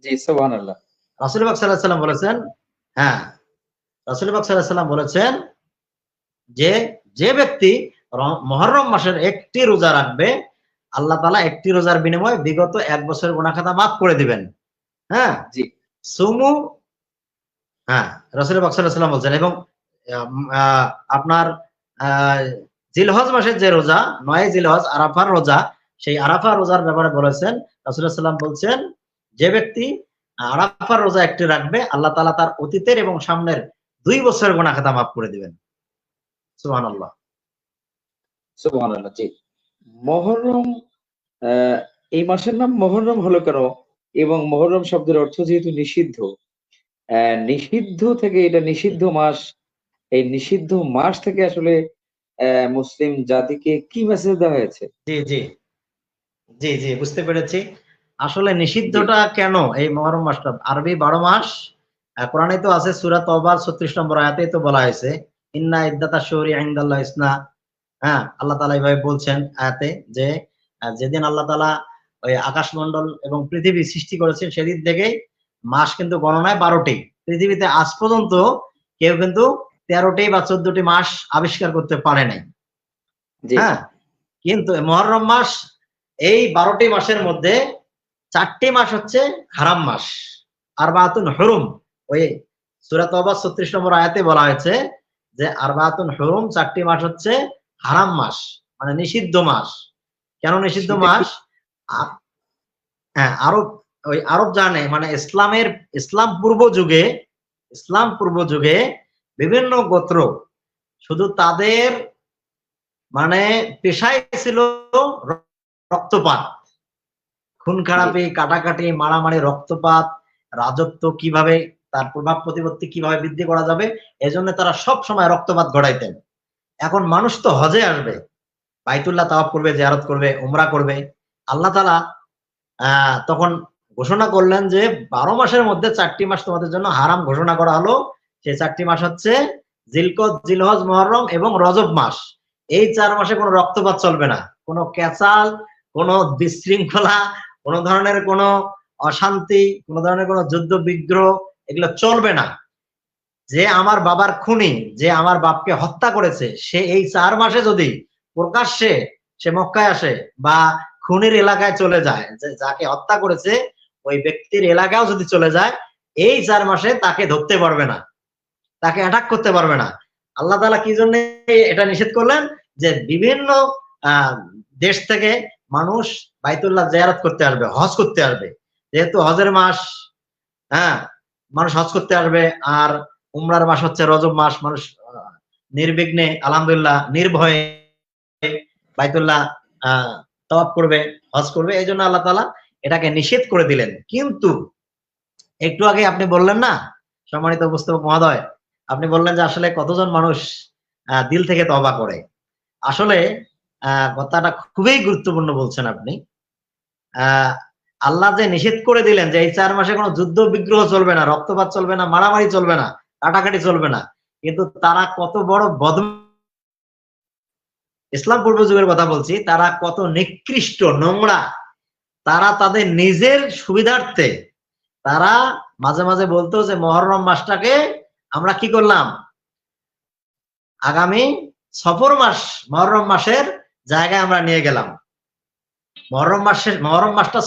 জি, সুবহানাল্লাহ। রাসূল পাক সাল্লাল্লাহু আলাইহি ওয়াসাল্লাম বলেছেন, হ্যাঁ, রাসূল পাক সাল্লাল্লাহু আলাইহি ওয়াসাল্লাম বলেছেন যে, যে ব্যক্তি মুহররম মাসের একটি রোজা রাখবে, আল্লাহ তাআলা একটি রোজার বিনিময়ে বিগত ১ বছরের গুনাহ খাতা মাফ করে দিবেন। হ্যাঁ? জি, সুমু হ্যাঁ, রাসূল পাক সাল্লাল্লাহু আলাইহি ওয়াসাল্লাম বলছেন। এবং আপনার জিলহজ মাসের যে রোজা, ৯ জিলহজ আরাফার রোজা, সেই আরাফা রোজার ব্যাপারে বলেছেন, রাসূল সাল্লাল্লাহু আলাইহি ওয়াসাল্লাম বলছেন, যে ব্যক্তি আরাফার রোজা একটি রাখবে, আল্লাহ তাআলা তার অতীতের এবং সামনের ২ বছরের গুনাহ খাতা মাফ করে দিবেন। সুবহানাল্লাহ। সুবহানাল্লাহ। জি। মহররম, এই মাসের নাম মহররম হলো কেন? এবং মহররম শব্দের অর্থ যেহেতু নিষিদ্ধ, নিষিদ্ধ থেকে এটা নিষিদ্ধ মাস, এই নিষিদ্ধ মাস থেকে আসলে মুসলিম জাতিকে কি মেসেজ দেওয়া হয়েছে? জি, জি। জি, জি, বুঝতে পেরেছি। আসলে জি, নিষিদ্ধটা কেন এই মহরম মাসটা? আরবি ১২ মাস। কোরআনে তো আছে সূরা তওবার ৩৬ নম্বর আয়াতেই তো বলা হয়েছে, ইন্না ইদ্দাতাশ শুহুরি ইনদাল্লাহি ইসনা। হ্যাঁ, আল্লাহ তাআলা এভাবে বলছেন আয়াতে যে যেদিন আল্লাহ তাআলা ওই আকাশমণ্ডল এবং পৃথিবী সৃষ্টি করেছেন সেদিন থেকেই মাস কিন্তু গণনায় ১২ টি। পৃথিবীতে আজ পর্যন্ত কেউ কিন্তু ১৩ টি বা ১৪ টি মাস আবিষ্কার করতে পারে নাই। জি, হ্যাঁ? কিন্তু মহররম মাস, এই ১২ টি মাসের মধ্যে ৪ টি মাস হচ্ছে হারাম মাস। আরবাআতুন হুরুম। ওই সূরা তওবা ৩৬ নম্বর আয়াতে বলা হয়েছে যে আরবাআতুন হুরুম, ৪ টি মাস হচ্ছে হারাম মাস। মানে নিষিদ্ধ মাস। কেন নিষিদ্ধ সেটা কি? মাস? আ হ্যাঁ, আরব জানে, মানে ইসলাম পূর্ব যুগে বিভিন্ন গোত্র শুধু তাদের মানে পেশাই ছিল রক্তপাত। খুন জি, খারাপি, কাটাকাটি, মারামারি, রক্তপাত, রাজত্ব কিভাবে, তার প্রভাব প্রতিপত্তি কিভাবে বৃদ্ধি করা যাবে, এজন্য তারা সবসময় রক্তপাত ঘটাইতেন। এখন মানুষ তো হজে আসবে, বাইতুল্লাহ তাওয়াফ করবে, জিয়ারত করবে, উমরা করবে। আল্লাহ তাআলা তখন ঘোষণা করলেন যে ১২ মাসের মধ্যে ৪ টি মাস তোমাদের জন্য হারাম ঘোষণা করা হলো। সেই ৪ টি মাস হচ্ছে জিলকদ, জিলহজ, মুহররম এবং রজব মাস। এই ৪ মাসে কোনো রক্তপাত চলবে না। কোনো ক্যাচাল, কোনো বিশৃঙ্খলা, কোনো ধরনের কোনো অশান্তি, কোনো ধরনের কোনো যুদ্ধ বিগ্রহ এগুলো চলবে না। যে আমার বাবার খুনি, যে আমার বাপকে হত্যা করেছে, সে এই ৪ মাসে যদি প্রকাশ্যে সে মক্কায় আসে বা খুনির এলাকায় চলে যায়, যে যাকে হত্যা করেছে ওই ব্যক্তির এলাকায়ও যদি চলে যায়, এই ৪ মাসে তাকে ধরতে পারবে না, তাকে অ্যাটাক করতে পারবে না। আল্লাহ তাআলা কি জন্য এটা নিষেধ করলেন? যে বিভিন্ন আ দেশ থেকে মানুষ বাইতুল্লাহ জিয়ারত করতে আসবে, হজ করতে আসবে। যেহেতু হজের মাস, হ্যাঁ? মানুষ হজ করতে আসবে। আর উমরার মাস হচ্ছে রজব মাস। মানুষ নির্বিঘ্নে আলহামদুলিল্লাহ নির্ভয়ে বাইতুল্লাহ আ তাওয়াফ করবে, হজ করবে। এজন্য আল্লাহ তাআলা এটাকে নিষেধ করে দিলেন। কিন্তু একটু আগে আপনি বললেন না, সম্মানিত উপস্থাপক মহোদয়, আপনি বললেন যে আসলে কতজন মানুষ দিল থেকে তওবা করে। আসলে কথাটা খুবই গুরুত্বপূর্ণ বলছেন আপনি। আ আল্লাহ যে নিষেধ করে দিলেন যে এই ৪ মাসে কোন যুদ্ধ বিগ্রহ চলবে না, রক্তপাত চলবে না, মারামারি চলবে না, কাটাকাটি চলবে না। কিন্তু তারা কত বড় ইসলাম পূর্ব যুগের কথা বলছি, তারা কত নিকৃষ্ট, নোংরা। তারা তাদের নিজের সুবিধার্থে তারা মাঝে, মাঝে বলতো যে মহররম মাসটাকে আমরা কি করলাম? আগামী সফর মাস, মহররম মাসের জায়গায় আমরা নিয়ে গেলাম। মহররম মাসটা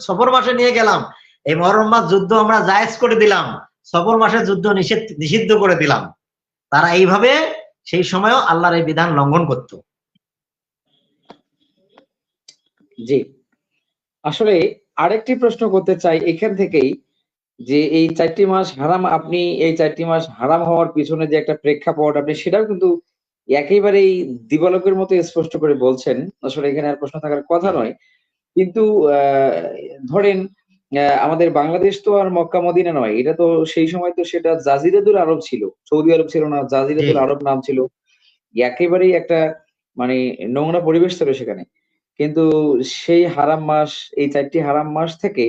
সফর মাসে নিয়ে গেলাম। এই মহররম মাস যুদ্ধ আমরা জায়েজ করে দিলাম। সফর মাসে যুদ্ধ নিষিদ্ধ করে দিলাম। তারা এইভাবে সেই সময়ও আল্লাহর এই বিধান লঙ্ঘন করত। জি। আসলে আরেকটি প্রশ্ন করতে চাই এখান থেকেই, যে এই ৪ টি মাস হারাম, আপনি এই ৪ টি মাস হারাম হওয়ার পিছনে যে একটা প্রেক্ষাপট আপনি সেটাও কিন্তু একেবারেই দিবালোকের মতো স্পষ্ট করে বলছেন। আসলে এখানে আর প্রশ্ন থাকার কথা নয়। কিন্তু আ ধরেন, আমাদের বাংলাদেশ তো আর মক্কা মদিনা নয়। এটা তো সেই সময় তো সেটা জাজিরাতুল আরব ছিল। সৌদি আরব ছিল না, জি, জাজিরাতুল আরব নাম ছিল। একেবারেই একটা মানে নোংরা পরিবেশ ছিল সেখানে। কিন্তু সেই হারাম মাস, এই ৪ টি হারাম মাস থেকে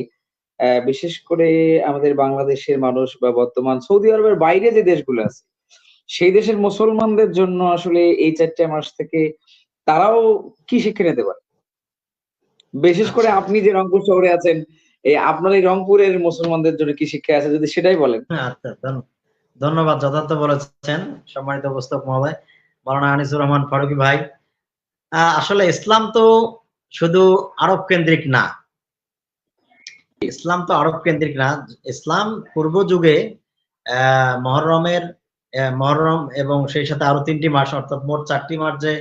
বিশেষ করে আমাদের বাংলাদেশের মানুষ বা বর্তমান সৌদি আরবের বাইরে যে দেশগুলো আছে, সেই দেশের মুসলমানদের জন্য আসলে এই ৪ টা মাস থেকে তারাও কি শিক্ষা নিতে পারে? বিশেষ করে আচ্ছা। আপনি যে রংপুর শহরে আছেন, আপনার এই রংপুরের মুসলমানদের জন্য কি শিক্ষা আছে যদি সেটাই বলেন? আচ্ছা, ধন্যবাদ, যথার্থ বলেছেন সম্মানিত উপস্থাপক মহোদয়, মাওলানা আনিসুর রহমান ফারুকী ভাই। আসলে ইসলাম তো শুধু আরব কেন্দ্রিক না। ইসলাম তো আরব কেন্দ্রিক না। ইসলাম পূর্ব যুগে মহররমের মহররম এবং সেই সাথে আরো 3টি মাস অর্থাৎ মোট 4টি মাস যে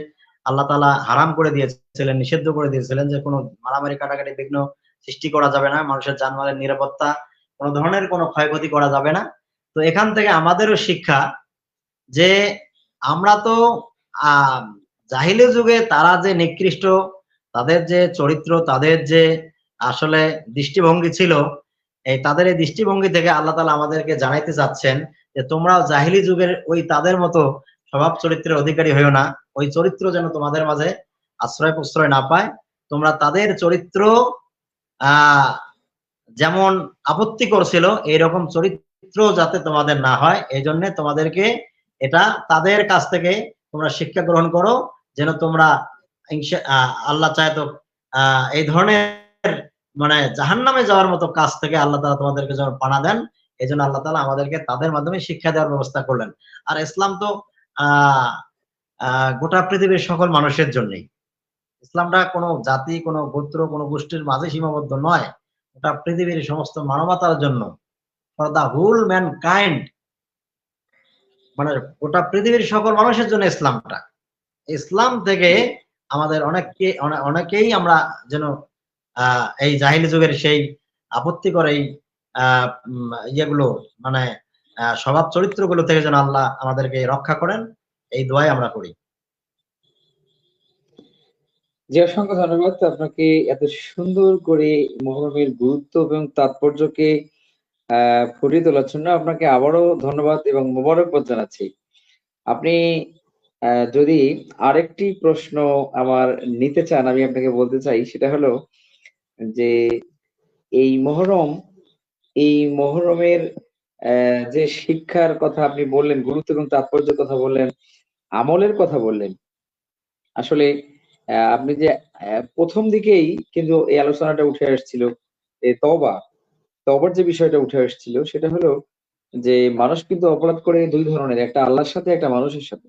আল্লাহ তাআলা হারাম করে দিয়েছিলেন, নিষিদ্ধ করে দিয়েছিলেন যে কোনো মারামারি কাটাকাটি বিঘ্ন সৃষ্টি করা যাবে না, মানুষের জানমালের নিরাপত্তা, কোনো ধরনের কোনো ক্ষয়ক্ষতি করা যাবে না। তো এখান থেকে আমাদেরও শিক্ষা যে আমরা তো জাহিলি যুগে তারা যে নিকৃষ্ট, তাদের যে চরিত্র, তাদের যে আসলে দৃষ্টিভঙ্গি ছিল, এই তাদের এই দৃষ্টিভঙ্গি থেকে আল্লাহ তাআলা আমাদেরকে জানাইতে চাচ্ছেন যে তোমরাও জাহিলি যুগের ওই তাদের মতো স্বভাব চরিত্রের অধিকারী হইও না, ওই চরিত্র যেন তোমাদের মাঝে আশ্রয় প্রশ্রয় না পায়। তোমরা তাদের চরিত্র আহ যেমন আপত্তি করছিল এইরকম চরিত্র যাতে তোমাদের না হয়, এই জন্য তোমাদেরকে এটা তাদের কাছ থেকে তোমরা শিক্ষা গ্রহণ করো, যেন তোমরা আল্লাহ চায় তো এই ধরনের মানে জাহান্নামে যাওয়ার মতো কাজ থেকে আল্লাহ তাআলা তোমাদেরকে যেন পানা দেন। এই জন্য আল্লাহ তাআলা আমাদেরকে তাদের মাধ্যমে শিক্ষা দেওয়ার ব্যবস্থা করলেন। আর ইসলাম তো আহ গোটা পৃথিবীর সকল মানুষের জন্যই। ইসলামটা কোনো জাতি, কোনো গোত্র, কোনো গোষ্ঠীর মাঝে সীমাবদ্ধ নয়, ওটা পৃথিবীর সমস্ত মানবতার জন্য, ফর দা হোল ম্যানকাইন্ড, মানে গোটা পৃথিবীর সকল মানুষের জন্য ইসলামটা। ইসলাম থেকে আমাদের অনেকেই আমরা যেন এই জাহিলি যুগের সেই আপত্তিকর এই ইয়েগুলো মানে স্বভাব চরিত্রগুলো থেকে যেন আল্লাহ আমাদেরকে রক্ষা করেন, এই দোয়াই আমরা করি। জি, অসংখ্য ধন্যবাদ আপনাকে এত সুন্দর করে মহরমের গুরুত্ব এবং তাৎপর্যকে ফুটিয়ে তোলার জন্য আপনাকে আবারও ধন্যবাদ এবং মোবারকবাদ জানাচ্ছি। আপনি যদি আরেকটি প্রশ্ন আমার নিতে চান, আমি আপনাকে বলতে চাই সেটা হলো যে এই মহরমের যে শিক্ষার কথা আপনি বললেন, গুরুত্ব এবং তাৎপর্যের কথা বললেন, আমলের কথা বললেন। আসলে আপনি যে প্রথম দিকেই কিন্তু এই আলোচনাটা উঠে আসছিল যে তওবার যে বিষয়টা উঠে আসছিল সেটা হলো যে মানুষ কিন্তু অপরাধ করে ২ ধরনের, একটা আল্লাহর সাথে, একটা মানুষের সাথে।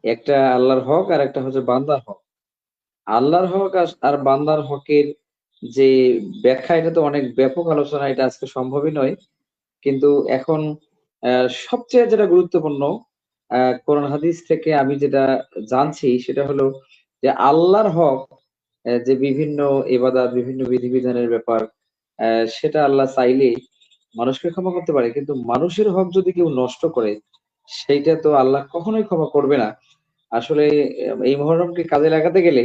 একটা আল্লাহর হক আর একটা হচ্ছে বান্দার হক। আল্লাহর হক আর বান্দার হকের যে ব্যাখ্যা, এটা তো অনেক ব্যাপক আলোচনা, এটা আজকে সম্ভবই নয়। কিন্তু এখন সবচেয়ে যেটা গুরুত্বপূর্ণ কোরআন হাদিস থেকে আমি যেটা জানছি সেটা হলো যে আল্লাহর হক, যে বিভিন্ন ইবাদত, বিভিন্ন বিধিবিধানের ব্যাপার, সেটা আল্লাহ চাইলে মানুষকে ক্ষমা করতে পারে। কিন্তু মানুষের হক যদি কেউ নষ্ট করে সেইটা তো আল্লাহ কখনোই ক্ষমা করবে না। আসলে এই মহরমকে কাজে লাগাতে গেলে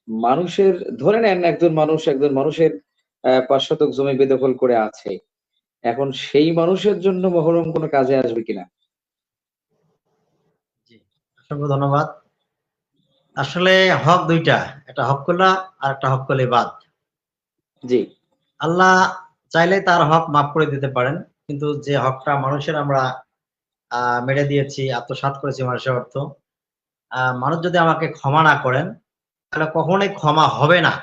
মানুষের, ধরে নেন একজন মানুষের ৫ শতক জমি বেদখল করে আছে। এখন সেই মানুষের জন্য মহরম কোনো কাজে আসবে কিনা? জি, অসংখ্য ধন্যবাদ। আসলে হক ২টা, একটা হক্কুল্লাহ আর একটা হক্কুল ইবাদ। জি, আল্লাহ চাইলে তার হক মাফ করে দিতে পারেন, কিন্তু যে হকটা মানুষের আমরা মেরে দিয়েছি, আত্মসাৎ করেছি মানুষের অর্থ, মানুষ যদি আমাকে ক্ষমা না করেন তাহলে কখনোই ক্ষমা হবে না,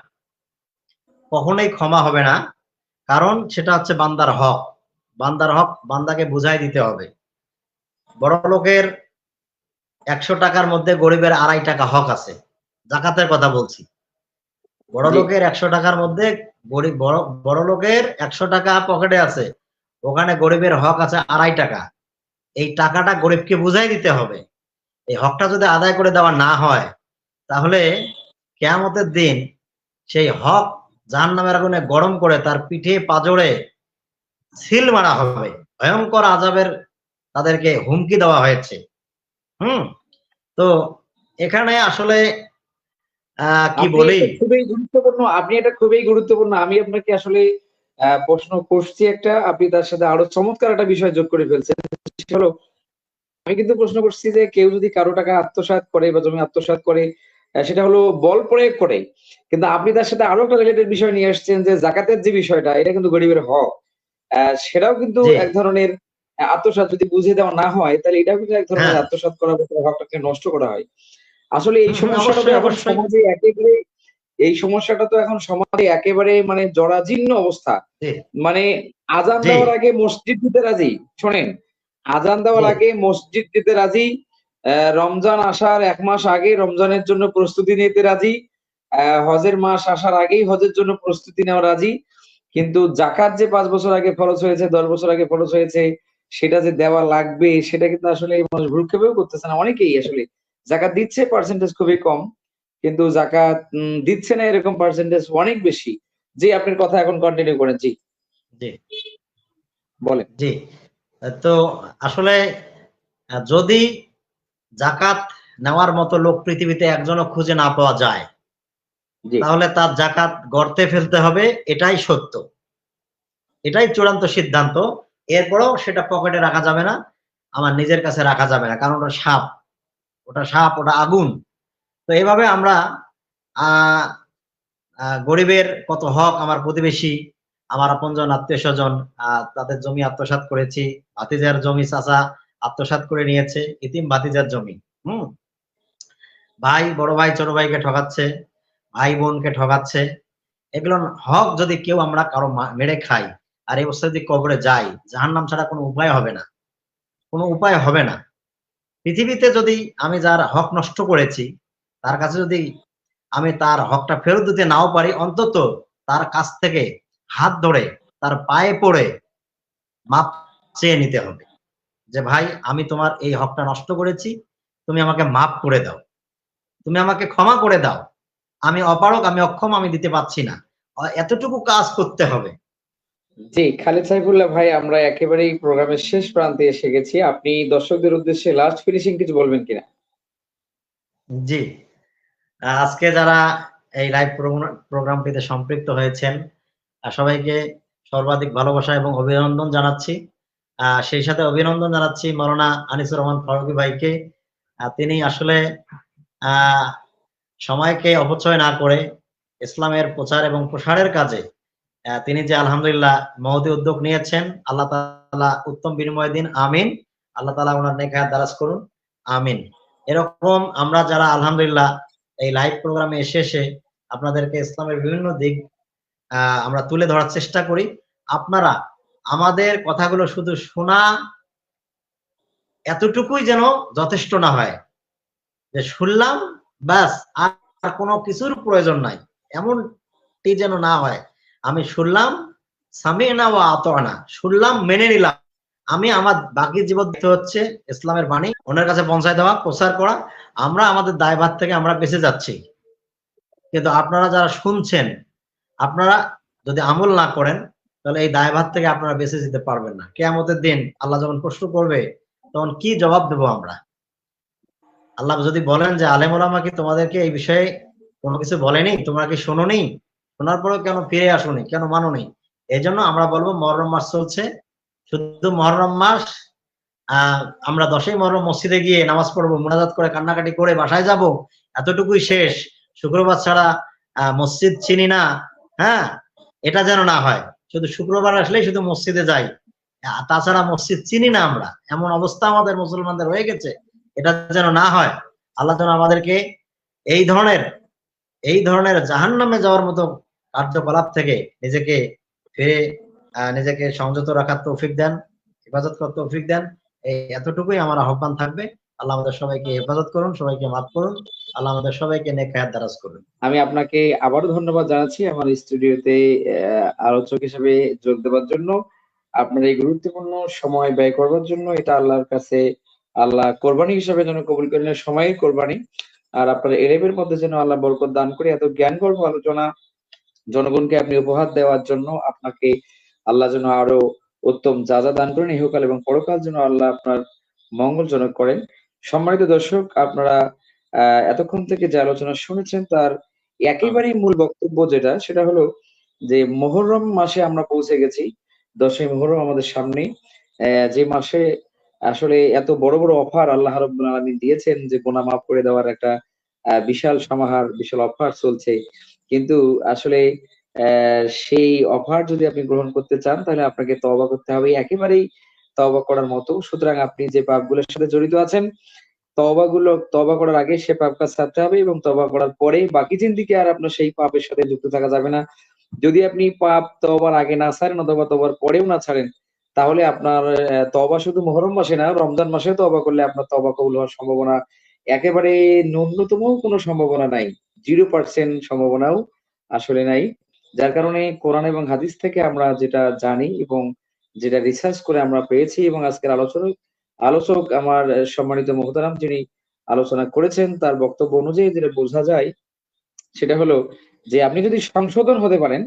কখনোই ক্ষমা হবে না। কারণ সেটা হচ্ছে বান্দার হক। বান্দার হক বান্দাকে বুঝাই দিতে হবে। বড়লোকের ১০০ টাকার মধ্যে গরিবের ২.৫ টাকা হক আছে। যাকাতের কথা বলছি। জি, বড়লোকের ১০০ টাকার মধ্যে বড়লোকের ১০০ টাকা পকেটে আছে। ওখানে গরিবের হক আছে ২.৫ টাকা। এই টাকাটা গরিবকে বুঝাই দিতে হবে। এই হকটা যদি আদায় করে দেওয়া না হয়, তাহলে কিয়ামতের দিন সেই হক জাহান্নামের আগুনে গরম করে তার পিঠে পাঁজরে সিল মারা হবে। ভয়ংকর আযাবের তাদেরকে হুমকি দেওয়া হয়েছে। হুম? তো এখানে আসলে কি বলি? আপনি এটা খুবই গুরুত্বপূর্ণ। আমি আপনাকে আসলে প্রশ্ন করছি একটা, আপনি তার সাথে আরো চমৎকার একটা বিষয় যোগ করে ফেলছেন। সেটা হলো, আমি কিন্তু প্রশ্ন করছি যে কেউ যদি কারো টাকা আত্মসাৎ করে বা জমি আত্মসাৎ করে, সেটা হলো বল প্রয়োগ করে। কিন্তু আপনি তার সাথে আরো একটা রিলেটেড বিষয় নিয়ে আসছেন যে জাকাতের যে বিষয়টা, এটা কিন্তু গরিবের হক। সেটাও কিন্তু জি, এক ধরনের আত্মসাৎ, যদি বুঝিয়ে দেওয়া না হয় তাহলে এটাও কিন্তু এক হ্যাঁ, ধরনের আত্মসাৎ করা বা তার হকটাকে নষ্ট করা হয়। আসলে এই সমস্যাটা তো অবশ্যই, এখন অবশ্যই। সমাজে একেবারে, এই সমস্যাটা তো এখন সমাজে একেবারে মানে জরাজীর্ণ অবস্থা। জি, মানে আযান জি, দেওয়ার আগে মসজিদ দিতে রাজি। শোনেন, আযান দেওয়ার জি, আগে মসজিদ দিতে রাজি। রমজান আসার ১ মাস আগে রমজানের জন্য প্রস্তুতি নিতে রাজি। হজের মাস আসার আগেই হজের জন্য প্রস্তুতি নেওয়া রাজি। কিন্তু যাকাত যে ৫ বছর আগে ফরজ হয়েছে, ১০ বছর আগে ফরজ হয়েছে, সেটা যে দেওয়া লাগবে সেটা কিন্তু আসলে মানুষ ভ্রুক্ষেপেও করতেছে না। অনেকেই আসলে জাকাত দিচ্ছে পার্সেন্টেজ খুবই কম, কিন্তু জাকাত দিচ্ছে না এরকম পার্সেন্টেজ অনেক বেশি। জি, আপনার কথা এখন কন্টিনিউ করেন। জি, জি, বলেন। জি। তো আসলে যদি জাকাত নেওয়ার মতো লোক পৃথিবীতে একজনও খুঁজে না পাওয়া যায়, জি, তাহলে তার জাকাত গর্তে ফেলতে হবে, এটাই সত্য। এটাই চূড়ান্ত সিদ্ধান্ত। এরপরেও সেটা পকেটে রাখা যাবে না, আমার নিজের কাছে রাখা যাবে না। কারণ ওটা সাপ, ওটা সাপ, ওটা আগুন। তো এভাবে আমরা আ গরিবের কত হক, আমার প্রতিবেশী, আমার আপনজন, আত্মীয়স্বজন, তাদের জমি আত্মসাৎ করেছি। ভাতিজার জমি চাচা আত্মসাৎ করে নিয়েছে, এতিম ভাতিজার জমি। হুম? ভাই বড় ভাই ছোট ভাইকে ঠকাচ্ছে, ভাই বোনকে ঠকাচ্ছে। এগুলোর হক যদি কেউ আমরা কারো মেরে খাই, আর এই অবস্থায় যদি কবরে যাই, জাহান্নাম ছাড়া কোনো উপায় হবে না। কোনো উপায় হবে না। পৃথিবীতে যদি আমি যার হক নষ্ট করেছি, তার কাছে যদি আমি তার হকটা ফেরত দিতে নাও পারি, অন্তত তার কাছ থেকে হাত ধরে তার পায়ে পড়ে মাপ চেয়ে নিতে হবে। যে ভাই, আমি তোমার এই হকটা নষ্ট করেছি, তুমি আমাকে মাফ করে দাও। তুমি আমাকে ক্ষমা করে দাও। আমি অপারগ, আমি অক্ষম, আমি দিতে পারছি না। এতটুকু কাজ করতে হবে। জি, খালিদ সাইফুল্লাহ ভাই, আমরা একেবারেই প্রোগ্রামের শেষ প্রান্তে এসে গেছি। আপনি দর্শকদের উদ্দেশ্যে লাস্ট ফিনিশিং কিছু বলবেন কিনা? জি। আজকে যারা এই লাইভ প্রোগ্রামটিতে সম্পৃক্ত হয়েছেন, সবাইকে সর্বাধিক ভালোবাসা এবং অভিনন্দন জানাচ্ছি। সেই সাথে অভিনন্দন জানাচ্ছি মাওলানা আনিসুর রহমান ফারুকী ভাইকে। তিনি আসলে আ সময়কে অপচয় না করে ইসলামের প্রচার এবং প্রসারের কাজে তিনি যে আলহামদুলিল্লাহ মহতী উদ্যোগ নিয়েছেন, আল্লাহ তাআলা উত্তম বিনিময় দিন। আমিন। আল্লাহ তাআলা উনার নেক হায়াত দারাজ করুন। আমিন। এরকম আমরা যারা আলহামদুলিল্লাহ এই লাইভ প্রোগ্রামে এসে আপনাদেরকে ইসলামের বিভিন্ন দিক আমরা তুলে ধরার চেষ্টা করি। আপনারা আমাদের কথাগুলো শুধু শোনা এতটুকুই যেন যথেষ্ট না হয়। যে শুনলাম ব্যাস, আর কোনো কিছুর প্রয়োজন নাই। এমনটি যেন না হয়। আমি শুনলাম, সামি'না ওয়া আতা'না, শুনলাম মেনে নিলাম। আমি আমার বাকি জীবন দিতে হচ্ছে ইসলামের বাণী অন্যের কাছে পৌঁছায় দেওয়া, প্রচার করা। আমরা আমাদের দায়ভার থেকে আমরা বেঁচে যাচ্ছি। কিন্তু আপনারা যারা শুনছেন, আপনারা যদি আমল না করেন, তাহলে এই দায়ভার থেকে আপনারা বেঁচে যেতে পারবেন না। কিয়ামতের দিন আল্লাহ যখন প্রশ্ন করবে, তখন কি জবাব দেব আমরা? আল্লাহ যদি বলেন যে আলেম ওলামা কি তোমাদেরকে এই বিষয়ে কোনো কিছু বলেনি, তোমরা কি শোনোনি, শোনার পরেও কেন ফিরে আসোনি, কেন মানোনি? এই জন্য আমরা বলবো মহরম মাস চলছে, শুধু মহরম মাস। আমরা 10ই মহরম মসজিদে গিয়ে নামাজ পড়বো, মুনাজাত করে কান্নাকাটি করে বাসায় যাব, এতটুকুই শেষ। শুক্রবার ছাড়া মসজিদ চিনি না, হ্যাঁ, এটা যেন না হয়। শুধু শুক্রবার আসলেই শুধু মসজিদে যাই, তাছাড়া মসজিদ চিনি না আমরা, এমন অবস্থা আমাদের মুসলমানদের হয়ে গেছে। এটা যেন না হয়। আল্লাহ যেন আমাদেরকে এই ধরনের জাহান্নামে যাওয়ার মতো কার্যকলাপ থেকে নিজেকে ফিরে নিজেকে সংযত রাখার তৌফিক দেন, হেফাজত করার তৌফিক দেন। এই এতটুকুই আমার আহ্বান থাকবে। আল্লাহ আমাদের সবাইকে হেফাজত করুন, সবাইকে মাফ করুন। আল্লাহ আমাদের সবাইকে নেক হায়াত দারাজ করুন। আমি আপনাকে আবারও ধন্যবাদ জানাচ্ছি আমার স্টুডিওতে আলোচক হিসেবে যোগ দেওয়ার জন্য। আপনার এই গুরুত্বপূর্ণ সময় ব্যয় করবার জন্য, এটা আল্লাহর কাছে আল্লাহ কোরবানি হিসেবে যেন কবুল করে নেন, সময়ের কোরবানি। আর আপনার এলেমের মধ্যে যেন আল্লাহ বরকত দান করে। এত জ্ঞানগর্ভ আলোচনা জনগণকে আপনি উপহার দেওয়ার জন্য আপনাকে আল্লাহ যেন আরো উত্তম যা দান করেন, ইহকাল এবং পরকাল যেন আল্লাহ আপনার মঙ্গলজনক করেন। সম্মানিত দর্শক, আপনারা এতক্ষণ থেকে যে আলোচনা শুনেছেন তার একেবারেই মূল বক্তব্য যেটা, সেটা হলো যে মুহররম মাসে আমরা পৌঁছে গেছি। 10ই মুহররম আমাদের সামনে, যে মাসে আসলে এত বড় বড় অফার আল্লাহ রাব্বুল আলামিন দিয়েছেন, যে গুনাহ মাফ করে দেওয়ার একটা বিশাল সমাহার, বিশাল অফার চলছে। কিন্তু আসলে সেই অফার যদি আপনি গ্রহণ করতে চান, তাহলে আপনাকে তওবা করতে হবে একেবারেই তওবা করার মতো। সুতরাং আপনি যে পাপগুলোর সাথে জড়িত আছেন, তওবা করার আগে সে পাপ কাজ ছাড়তে হবে, এবং তওবা করার পরে বাকি জিন্দেগি আর আপনার সেই পাপের সাথে যুক্ত থাকা যাবে না। যদি আপনি পাপ তওবার আগে না ছাড়েন অথবা তওবার পরেও না ছাড়েন, তাহলে আপনার তওবা শুধু মুহররম মাসে না, রমজান মাসেও তওবা করলে আপনার তওবা কবুল হওয়ার সম্ভাবনা একেবারে ন্যূনতম কোনো সম্ভাবনা নাই। 0% সম্ভাবনাও আসলে নাই। যার কারণে কোরআন এবং হাদিস থেকে আমরা যেটা জানি এবং যেটা রিসার্চ করে আমরা পেয়েছি, এবং আজকের আলোচক আমার সম্মানিত মোহতারাম যিনি আলোচনা করেছেন, তার বক্তব্য অনুযায়ী যেটা বোঝা যায় সেটা হলো যে আপনি যদি সংশোধন হতে পারেন,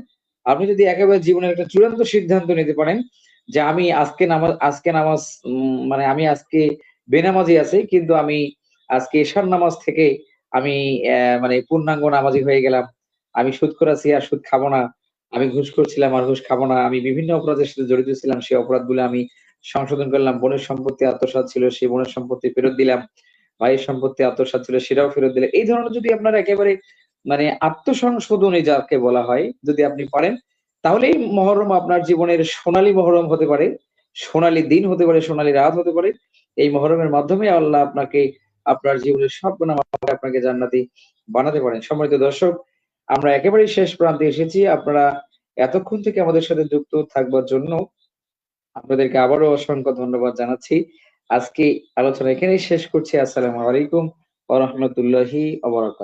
আপনি যদি একেবারে জীবনের একটা চূড়ান্ত সিদ্ধান্ত নিতে পারেন যে আমি আজকে নামাজ মানে আমি আজকে বেনামাজি আছি, কিন্তু আমি আজকে এশার নামাজ থেকে আমি মানে পূর্ণাঙ্গ নামাজি হয়ে গেলাম। আমি সুদখোর আছি, আর সুদ খাবো না। আমি ঘুষখোর ছিলাম, আর ঘুষ খাবো না। আমি বিভিন্ন অপরাধের সাথে জড়িত ছিলাম, সেই অপরাধগুলো আমি সংশোধন করলাম। বোনের সম্পত্তি আত্মসাৎ ছিল, সেই বোনের সম্পত্তি ফেরত দিলাম। ভাইয়ের সম্পত্তি আত্মসাৎ ছিল, সেটাও ফেরত দিলেন। এই ধরনের যদি আপনার একেবারে মানে আত্মসংশোধনী যাকে বলা হয়, যদি আপনি পারেন, তাহলেই মহরম আপনার জীবনের সোনালী মহরম হতে পারে, সোনালী দিন হতে পারে, সোনালী রাত হতে পারে। এই মহরমের মাধ্যমে আল্লাহ আপনাকে আপনার জীবনের সব গুনাহ মাফ করে আপনাকে জান্নাতি বানাতে পারেন। সম্মানিত দর্শক, আমরা একেবারেই শেষ প্রান্তে এসেছি। আপনারা এতক্ষণ থেকে আমাদের সাথে যুক্ত থাকবার জন্য আপনাদেরকে আবারও অসংখ্য ধন্যবাদ জানাচ্ছি। আজকে আলোচনা এখানেই শেষ করছি। আসসালামু আলাইকুম ওয়া রাহমাতুল্লাহি ওয়া বারাকাতুহু।